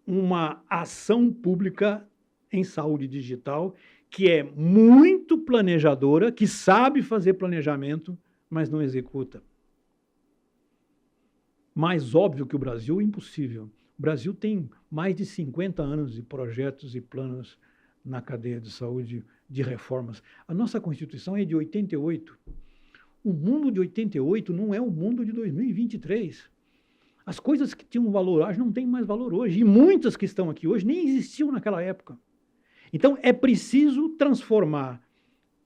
uma ação pública em saúde digital que é muito planejadora, que sabe fazer planejamento, mas não executa. Mais óbvio que o Brasil, impossível. O Brasil tem mais de 50 anos de projetos e planos na cadeia de saúde de reformas. A nossa Constituição é de 88. O mundo de 88 não é o mundo de 2023. As coisas que tinham valor hoje não têm mais valor hoje. E muitas que estão aqui hoje nem existiam naquela época. Então, é preciso transformar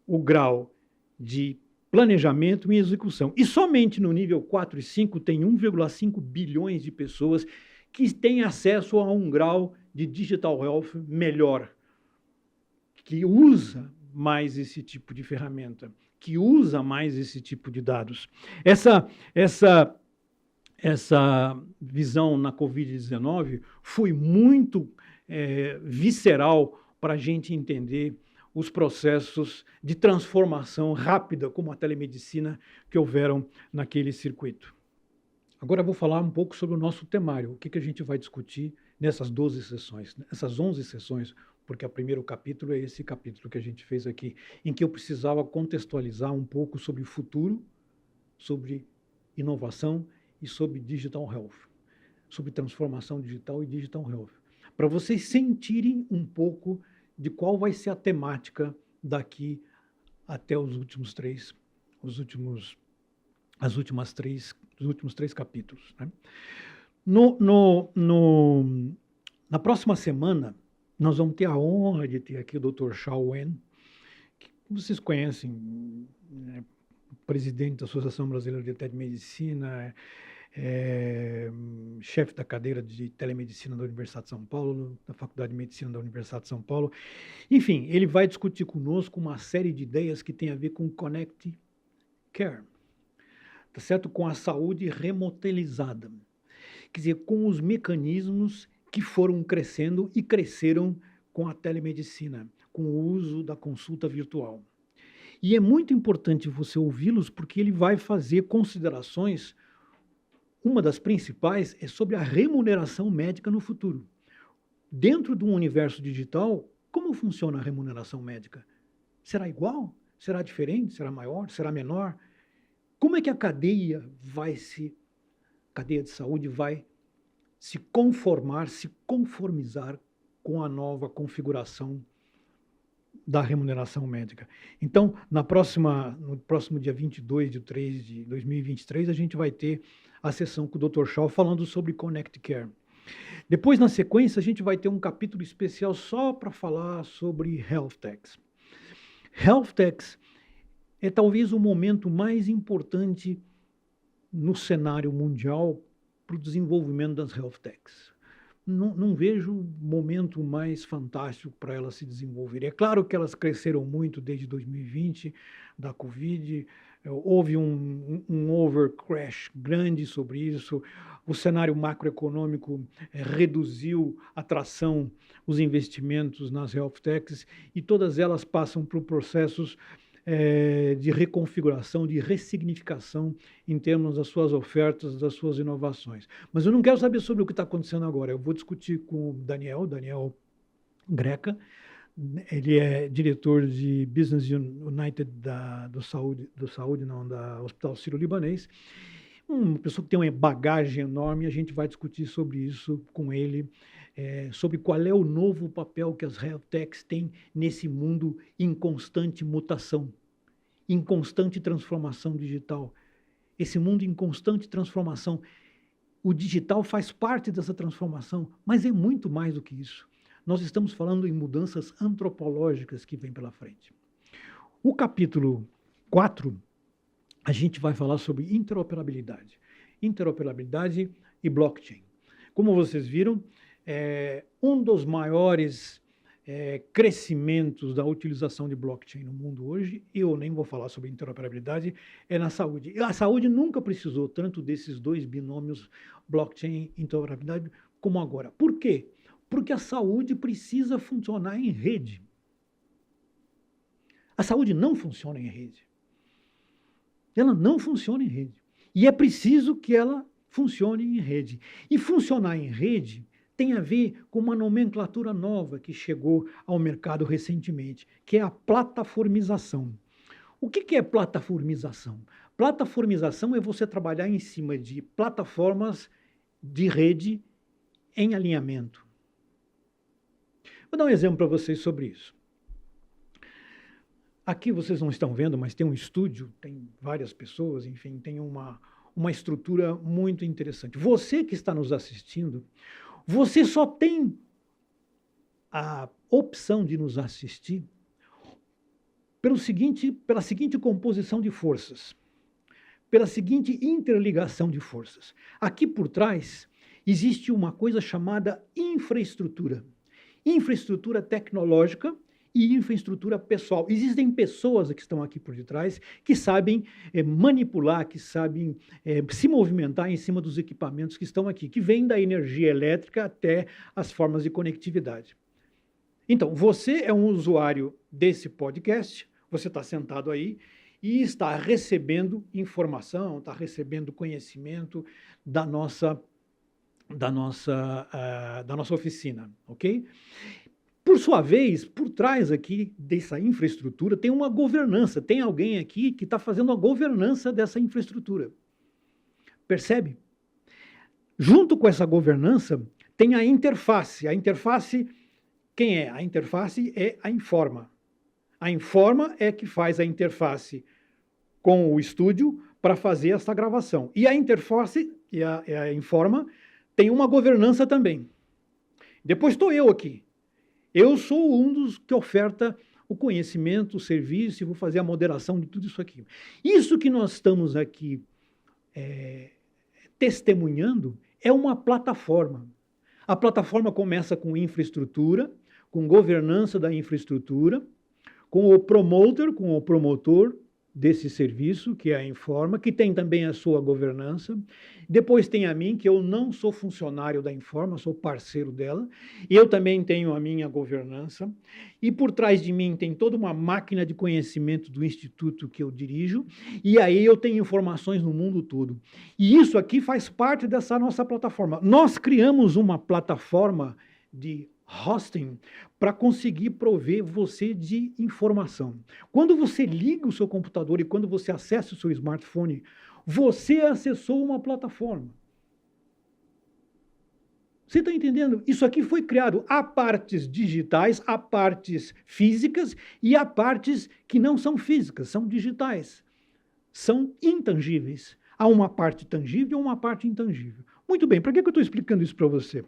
o grau de planejamento em execução. E somente no nível 4 e 5 tem 1,5 bilhões de pessoas que têm acesso a um grau de Digital Health melhor, que usa mais esse tipo de ferramenta, que usa mais esse tipo de dados. Essa visão na Covid-19 foi muito visceral para a gente entender os processos de transformação rápida, como a telemedicina, que houveram naquele circuito. Agora eu vou falar um pouco sobre o nosso temário, o que a gente vai discutir nessas 12 sessões, essas 11 sessões, porque o primeiro capítulo é esse capítulo que a gente fez aqui, em que eu precisava contextualizar um pouco sobre o futuro, sobre inovação e sobre Digital Health, sobre transformação digital e Digital Health, para vocês sentirem um pouco de qual vai ser a temática daqui até os últimos três capítulos. Né? Na próxima semana, nós vamos ter a honra de ter aqui o Dr. Xiao Wen, que vocês conhecem, né? Presidente da Associação Brasileira de Telemedicina, chefe da cadeira de Telemedicina da Universidade de São Paulo, da Faculdade de Medicina da Universidade de São Paulo. Enfim, ele vai discutir conosco uma série de ideias que tem a ver com Connect Care, tá certo? Com a saúde remotelizada. Quer dizer, com os mecanismos que foram crescendo e cresceram com a telemedicina, com o uso da consulta virtual. E é muito importante você ouvi-los porque ele vai fazer considerações. Uma das principais é sobre a remuneração médica no futuro. Dentro de um universo digital, como funciona a remuneração médica? Será igual? Será diferente? Será maior? Será menor? Como é que a cadeia de saúde vai se conformar, se conformizar com a nova configuração da remuneração médica? Então, no próximo dia 22 de 3 de 2023, a gente vai ter a sessão com o Dr. Xiao falando sobre Connect Care. Depois, na sequência, a gente vai ter um capítulo especial só para falar sobre Health Techs. Health Techs é talvez o momento mais importante no cenário mundial para o desenvolvimento das Health Techs. Não vejo momento mais fantástico para elas se desenvolverem. É claro que elas cresceram muito desde 2020, da Covid, houve um overcrash grande sobre isso, o cenário macroeconômico reduziu a atração, os investimentos nas Health Techs, e todas elas passam por processos de reconfiguração, de ressignificação em termos das suas ofertas, das suas inovações. Mas eu não quero saber sobre o que está acontecendo agora. Eu vou discutir com o Daniel Greca. Ele é diretor de Business United da Hospital Sírio-Libanês. Uma pessoa que tem uma bagagem enorme, a gente vai discutir sobre isso com ele, sobre qual é o novo papel que as health techs têm nesse mundo em constante mutação, em constante transformação digital. Esse mundo em constante transformação. O digital faz parte dessa transformação, mas é muito mais do que isso. Nós estamos falando em mudanças antropológicas que vêm pela frente. O capítulo 4, a gente vai falar sobre interoperabilidade. Interoperabilidade e blockchain. Como vocês viram, um dos maiores crescimentos da utilização de blockchain no mundo hoje, eu nem vou falar sobre interoperabilidade, é na saúde. E a saúde nunca precisou tanto desses dois binômios, blockchain e interoperabilidade, como agora. Por quê? Porque a saúde precisa funcionar em rede. A saúde não funciona em rede. Ela não funciona em rede. E é preciso que ela funcione em rede. E funcionar em rede tem a ver com uma nomenclatura nova que chegou ao mercado recentemente, que é a plataformização. O que é plataformização? Plataformização é você trabalhar em cima de plataformas de rede em alinhamento. Vou dar um exemplo para vocês sobre isso. Aqui vocês não estão vendo, mas tem um estúdio, tem várias pessoas, enfim, tem uma estrutura muito interessante. Você que está nos assistindo, você só tem a opção de nos assistir pela seguinte composição de forças, pela seguinte interligação de forças. Aqui por trás existe uma coisa chamada infraestrutura. Infraestrutura tecnológica e infraestrutura pessoal. Existem pessoas que estão aqui por detrás que sabem manipular, que sabem se movimentar em cima dos equipamentos que estão aqui, que vêm da energia elétrica até as formas de conectividade. Então, você é um usuário desse podcast, você está sentado aí e está recebendo informação, está recebendo conhecimento da nossa oficina, ok? Por sua vez, por trás aqui dessa infraestrutura tem uma governança, tem alguém aqui que está fazendo a governança dessa infraestrutura. Percebe? Junto com essa governança tem a interface. A interface, quem é? A interface é a Informa. A Informa é que faz a interface com o estúdio para fazer essa gravação. E a interface, a Informa, tem uma governança também. Depois estou eu aqui. Eu sou um dos que oferta o conhecimento, o serviço, e vou fazer a moderação de tudo isso aqui. Isso que nós estamos aqui testemunhando é uma plataforma. A plataforma começa com infraestrutura, com governança da infraestrutura, com o promotor, com o promotor desse serviço, que é a Informa, que tem também a sua governança. Depois tem a mim, que eu não sou funcionário da Informa, sou parceiro dela. E eu também tenho a minha governança. E por trás de mim tem toda uma máquina de conhecimento do instituto que eu dirijo. E aí eu tenho informações no mundo todo. E isso aqui faz parte dessa nossa plataforma. Nós criamos uma plataforma de hosting para conseguir prover você de informação. Quando você liga o seu computador e quando você acessa o seu smartphone, você acessou uma plataforma. Você está entendendo? Isso aqui foi criado. Há partes digitais, há partes físicas e há partes que não são físicas, são digitais. São intangíveis. Há uma parte tangível e uma parte intangível. Muito bem, para que eu estou explicando isso para você?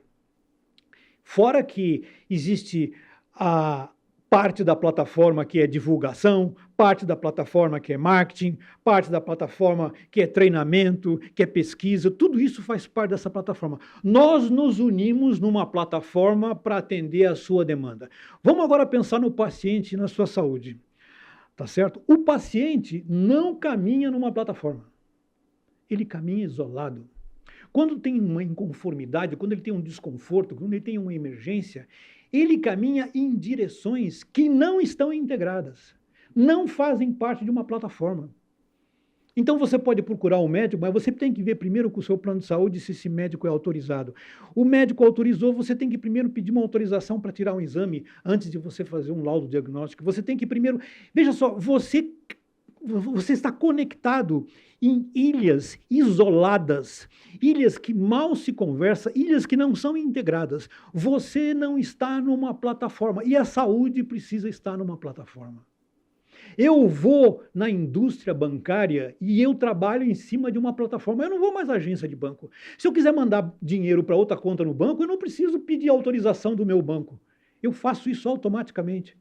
Fora que existe a parte da plataforma que é divulgação, parte da plataforma que é marketing, parte da plataforma que é treinamento, que é pesquisa, tudo isso faz parte dessa plataforma. Nós nos unimos numa plataforma para atender a sua demanda. Vamos agora pensar no paciente e na sua saúde, tá certo? O paciente não caminha numa plataforma, ele caminha isolado. Quando tem uma inconformidade, quando ele tem um desconforto, quando ele tem uma emergência, ele caminha em direções que não estão integradas. não fazem parte de uma plataforma. Então você pode procurar um médico, mas você tem que ver primeiro com o seu plano de saúde se esse médico é autorizado. O médico autorizou, você tem que primeiro pedir uma autorização para tirar um exame antes de você fazer um laudo diagnóstico. Você tem que primeiro... Veja só, você está conectado em ilhas isoladas, ilhas que mal se conversam, ilhas que não são integradas. Você não está numa plataforma e a saúde precisa estar numa plataforma. Eu vou na indústria bancária e eu trabalho em cima de uma plataforma. Eu não vou mais à agência de banco. Se eu quiser mandar dinheiro para outra conta no banco, eu não preciso pedir autorização do meu banco. Eu faço isso automaticamente.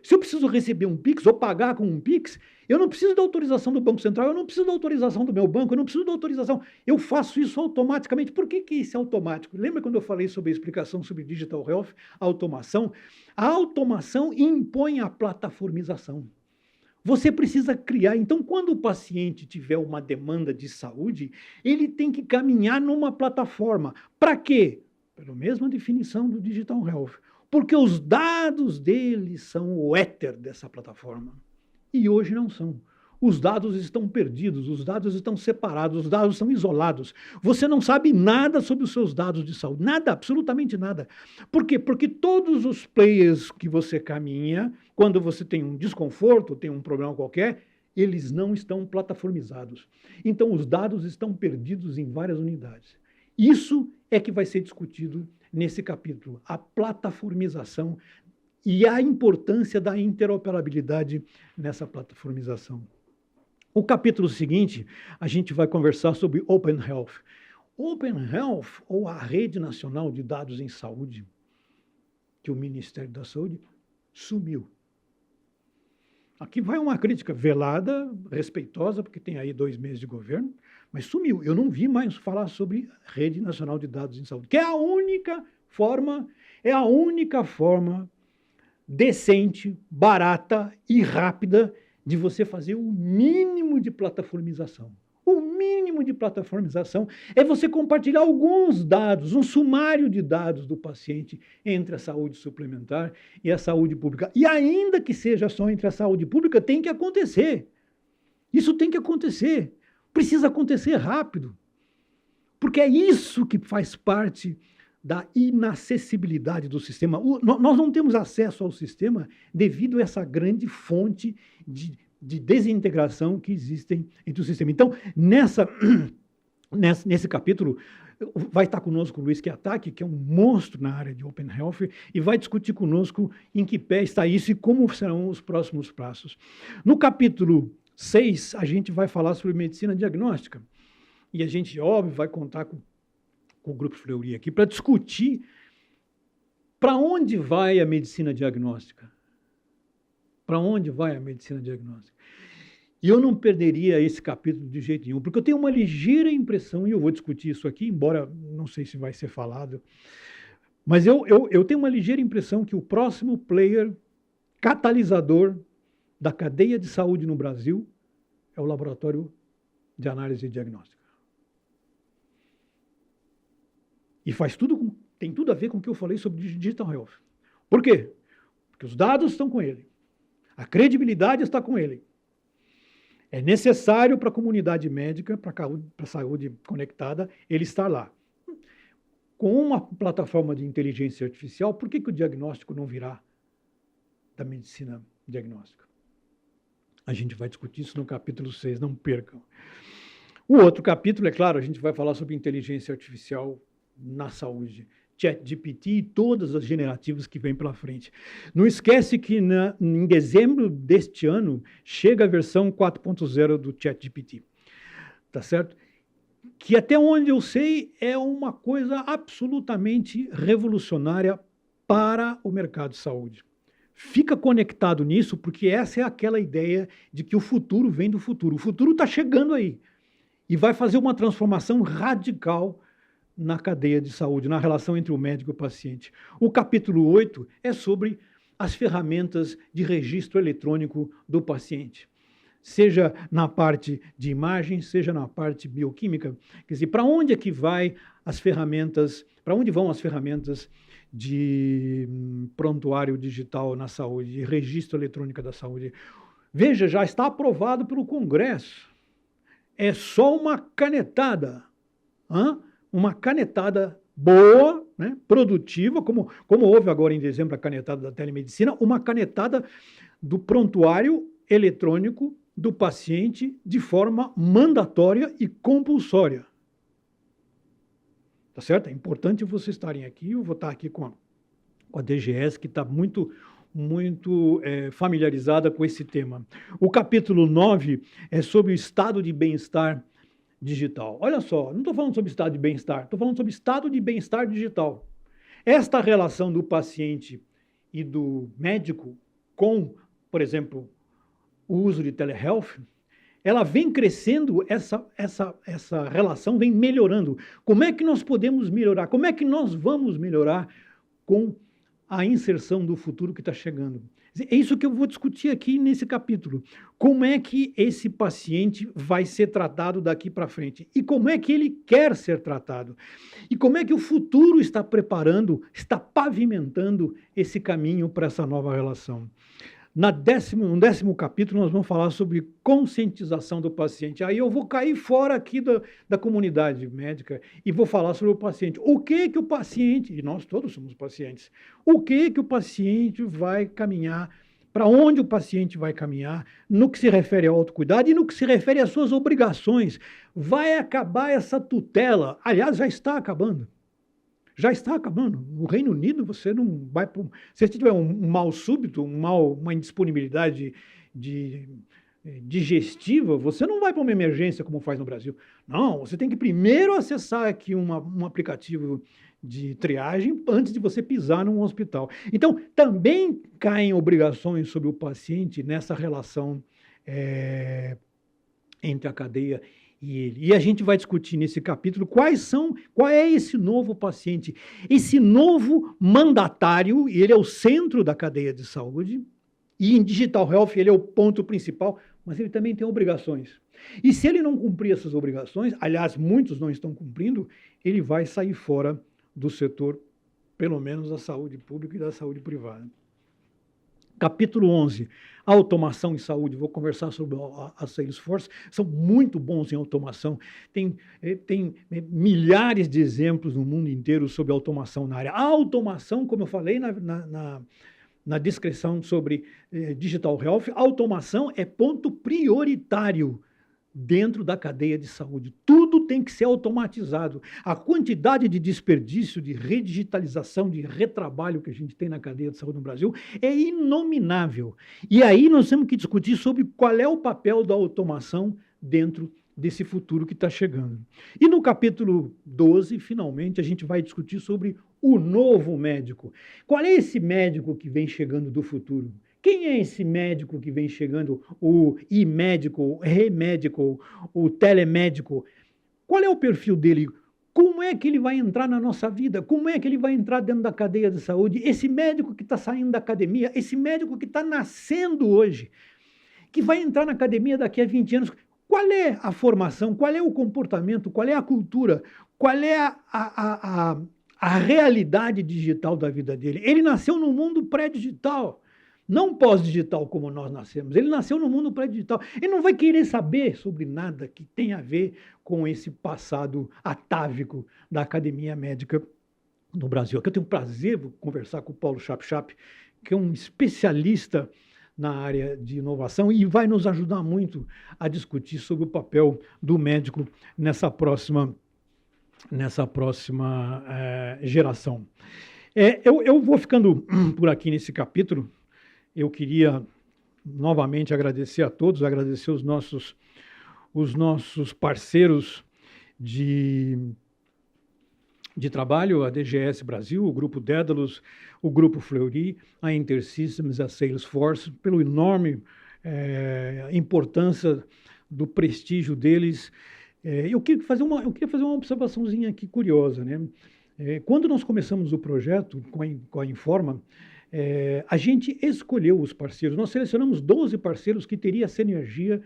Se eu preciso receber um Pix ou pagar com um Pix, eu não preciso da autorização do Banco Central, eu não preciso da autorização do meu banco, eu não preciso da autorização. Eu faço isso automaticamente. Por que isso é automático? Lembra quando eu falei sobre a explicação sobre Digital Health, automação? A automação impõe a plataformização. Você precisa criar. Então, quando o paciente tiver uma demanda de saúde, ele tem que caminhar numa plataforma. Para quê? Pela mesma definição do Digital Health. Porque os dados dele são o éter dessa plataforma. E hoje não são. Os dados estão perdidos, os dados estão separados, os dados são isolados. Você não sabe nada sobre os seus dados de saúde. Nada, absolutamente nada. Por quê? Porque todos os players que você caminha, quando você tem um desconforto, tem um problema qualquer, eles não estão plataformizados. Então, os dados estão perdidos em várias unidades. Isso é que vai ser discutido nesse capítulo, a plataformização e a importância da interoperabilidade nessa plataformização. O capítulo seguinte, a gente vai conversar sobre Open Health. Open Health, ou a Rede Nacional de Dados em Saúde, que o Ministério da Saúde sumiu. Aqui vai uma crítica velada, respeitosa, porque tem aí 2 meses de governo, mas sumiu. Eu não vi mais falar sobre Rede Nacional de Dados em Saúde, que é a única forma decente, barata e rápida de você fazer o mínimo de plataformização. O mínimo de plataformização é você compartilhar alguns dados, um sumário de dados do paciente entre a saúde suplementar e a saúde pública. E ainda que seja só entre a saúde pública, tem que acontecer. Isso tem que acontecer. Precisa acontecer rápido. Porque é isso que faz parte da inacessibilidade do sistema. Nós não temos acesso ao sistema devido a essa grande fonte de desintegração que existem entre o sistema. Então, nesse capítulo, vai estar conosco o Luiz Chiattacchi, que é um monstro na área de Open Health, e vai discutir conosco em que pé está isso e como serão os próximos passos. No capítulo 6, a gente vai falar sobre medicina diagnóstica. E a gente, óbvio, vai contar com o Grupo Fleury aqui para discutir para onde vai a medicina diagnóstica. Para onde vai a medicina diagnóstica? E eu não perderia esse capítulo de jeito nenhum, porque eu tenho uma ligeira impressão, e eu vou discutir isso aqui, embora não sei se vai ser falado, mas eu tenho uma ligeira impressão que o próximo player catalisador da cadeia de saúde no Brasil é o laboratório de análise e diagnóstica. E tem tudo a ver com o que eu falei sobre Digital Health. Por quê? Porque os dados estão com ele. A credibilidade está com ele. É necessário para a comunidade médica, para a saúde conectada, ele estar lá. Com uma plataforma de inteligência artificial, por que o diagnóstico não virá da medicina diagnóstica? A gente vai discutir isso no capítulo 6, não percam. O outro capítulo, é claro, a gente vai falar sobre inteligência artificial na saúde, ChatGPT e todas as generativas que vêm pela frente. Não esquece que em dezembro deste ano chega a versão 4.0 do ChatGPT, tá certo? Que até onde eu sei é uma coisa absolutamente revolucionária para o mercado de saúde. Fica conectado nisso, porque essa é aquela ideia de que o futuro vem do futuro. O futuro está chegando aí e vai fazer uma transformação radical na cadeia de saúde, na relação entre o médico e o paciente. O capítulo 8 é sobre as ferramentas de registro eletrônico do paciente, seja na parte de imagem, seja na parte bioquímica. Quer dizer, para onde é que vai as ferramentas, para onde vão as ferramentas de prontuário digital na saúde, de registro eletrônico da saúde? Veja, já está aprovado pelo Congresso. É só uma canetada, uma canetada boa, né, produtiva, como houve agora em dezembro a canetada da telemedicina, uma canetada do prontuário eletrônico do paciente de forma mandatória e compulsória. Tá certo? É importante vocês estarem aqui, eu vou estar aqui com a DGS, que está muito familiarizada com esse tema. O capítulo 9 é sobre o estado de bem-estar digital. Olha só, não estou falando sobre estado de bem-estar, estou falando sobre estado de bem-estar digital. Esta relação do paciente e do médico com, por exemplo, o uso de telehealth, ela vem crescendo, essa relação vem melhorando. Como é que nós podemos melhorar? Como é que nós vamos melhorar com a inserção do futuro que está chegando? É isso que eu vou discutir aqui nesse capítulo. Como é que esse paciente vai ser tratado daqui para frente? E como é que ele quer ser tratado? E como é que o futuro está preparando, está pavimentando esse caminho para essa nova relação? No 10º capítulo, nós vamos falar sobre conscientização do paciente. Aí eu vou cair fora aqui da comunidade médica e vou falar sobre o paciente. O que o paciente, e nós todos somos pacientes, o que o paciente vai caminhar, para onde o paciente vai caminhar, no que se refere ao autocuidado e no que se refere às suas obrigações. Vai acabar essa tutela, aliás, já está acabando. Já está acabando. No Reino Unido, você não vai... Se você tiver um mal súbito, uma indisponibilidade digestiva, você não vai para uma emergência como faz no Brasil. Não, você tem que primeiro acessar aqui um aplicativo de triagem antes de você pisar num hospital. Então, também caem obrigações sobre o paciente nessa relação entre a cadeia e ele. E a gente vai discutir nesse capítulo qual é esse novo paciente, esse novo mandatário, e ele é o centro da cadeia de saúde, e em Digital Health ele é o ponto principal, mas ele também tem obrigações. E se ele não cumprir essas obrigações, aliás, muitos não estão cumprindo, ele vai sair fora do setor, pelo menos da saúde pública e da saúde privada. Capítulo 11, automação em saúde. Vou conversar sobre a Salesforce. São muito bons em automação. Tem milhares de exemplos no mundo inteiro sobre automação na área. A automação, como eu falei na descrição sobre Digital Health, automação é ponto prioritário dentro da cadeia de saúde. Tudo tem que ser automatizado. A quantidade de desperdício, de redigitalização, de retrabalho que a gente tem na cadeia de saúde no Brasil é inominável. E aí nós temos que discutir sobre qual é o papel da automação dentro desse futuro que está chegando. E no capítulo 12, finalmente, a gente vai discutir sobre o novo médico. Qual é esse médico que vem chegando do futuro? Quem é esse médico que vem chegando, o e-médico, o remédico, o telemédico? Qual é o perfil dele? Como é que ele vai entrar na nossa vida? Como é que ele vai entrar dentro da cadeia de saúde? Esse médico que está saindo da academia, esse médico que está nascendo hoje, que vai entrar na academia daqui a 20 anos, qual é a formação, qual é o comportamento, qual é a cultura, qual é a realidade digital da vida dele? Ele nasceu num mundo pré-digital. Não pós-digital como nós nascemos. Ele nasceu no mundo pré-digital. Ele não vai querer saber sobre nada que tenha a ver com esse passado atávico da academia médica no Brasil. Aqui eu tenho o prazer de conversar com o Paulo Chap, que é um especialista na área de inovação e vai nos ajudar muito a discutir sobre o papel do médico nessa próxima geração. Eu vou ficando por aqui nesse capítulo. Eu queria novamente agradecer a todos, agradecer os nossos parceiros de trabalho, a DGS Brasil, o Grupo Dédalus, o Grupo Fleury, a InterSystems, a Salesforce, pela enorme importância do prestígio deles. Eu queria fazer uma observaçãozinha aqui curiosa, né? Quando nós começamos o projeto com a Informa, a gente escolheu os parceiros. Nós selecionamos 12 parceiros que teriam sinergia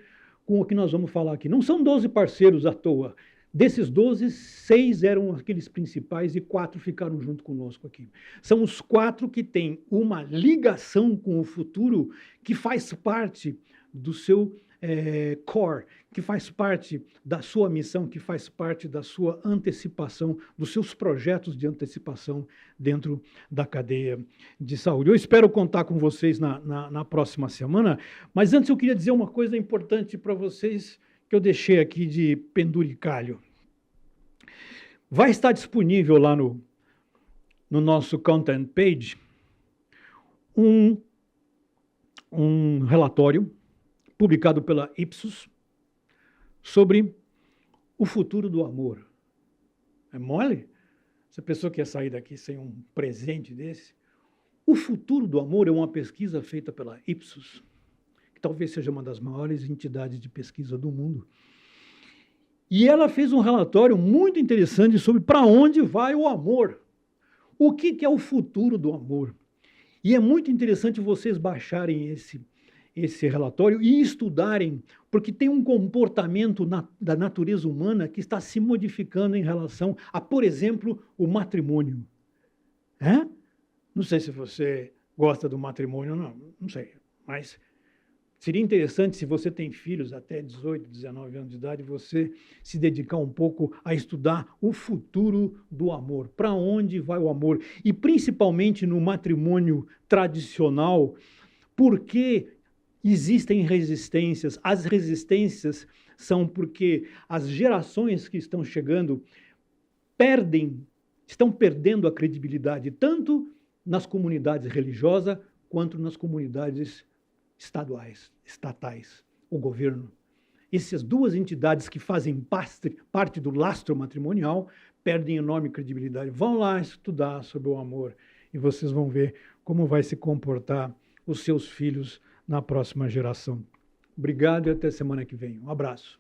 com o que nós vamos falar aqui. Não são 12 parceiros à toa. Desses 12, 6 eram aqueles principais e 4 ficaram junto conosco aqui. São os 4 que têm uma ligação com o futuro que faz parte do seu core, que faz parte da sua missão, que faz parte da sua antecipação, dos seus projetos de antecipação dentro da cadeia de saúde. Eu espero contar com vocês na próxima semana, mas antes eu queria dizer uma coisa importante para vocês que eu deixei aqui de penduricalho. Vai estar disponível lá no nosso content page um relatório publicado pela Ipsos sobre o futuro do amor. É mole? Essa pessoa quer sair daqui sem um presente desse? O futuro do amor é uma pesquisa feita pela Ipsos, que talvez seja uma das maiores entidades de pesquisa do mundo. E ela fez um relatório muito interessante sobre para onde vai o amor. O que é o futuro do amor? E é muito interessante vocês baixarem esse relatório e estudarem, porque tem um comportamento da natureza humana que está se modificando em relação a, por exemplo, o matrimônio. Não sei se você gosta do matrimônio, não sei, mas seria interessante, se você tem filhos até 18, 19 anos de idade, você se dedicar um pouco a estudar o futuro do amor, para onde vai o amor, e principalmente no matrimônio tradicional, porque existem resistências. As resistências são porque as gerações que estão chegando estão perdendo a credibilidade, tanto nas comunidades religiosas quanto nas comunidades estatais, o governo. Essas duas entidades que fazem parte do lastro matrimonial perdem enorme credibilidade. Vão lá estudar sobre o amor e vocês vão ver como vai se comportar os seus filhos na próxima geração. Obrigado e até semana que vem. Um abraço.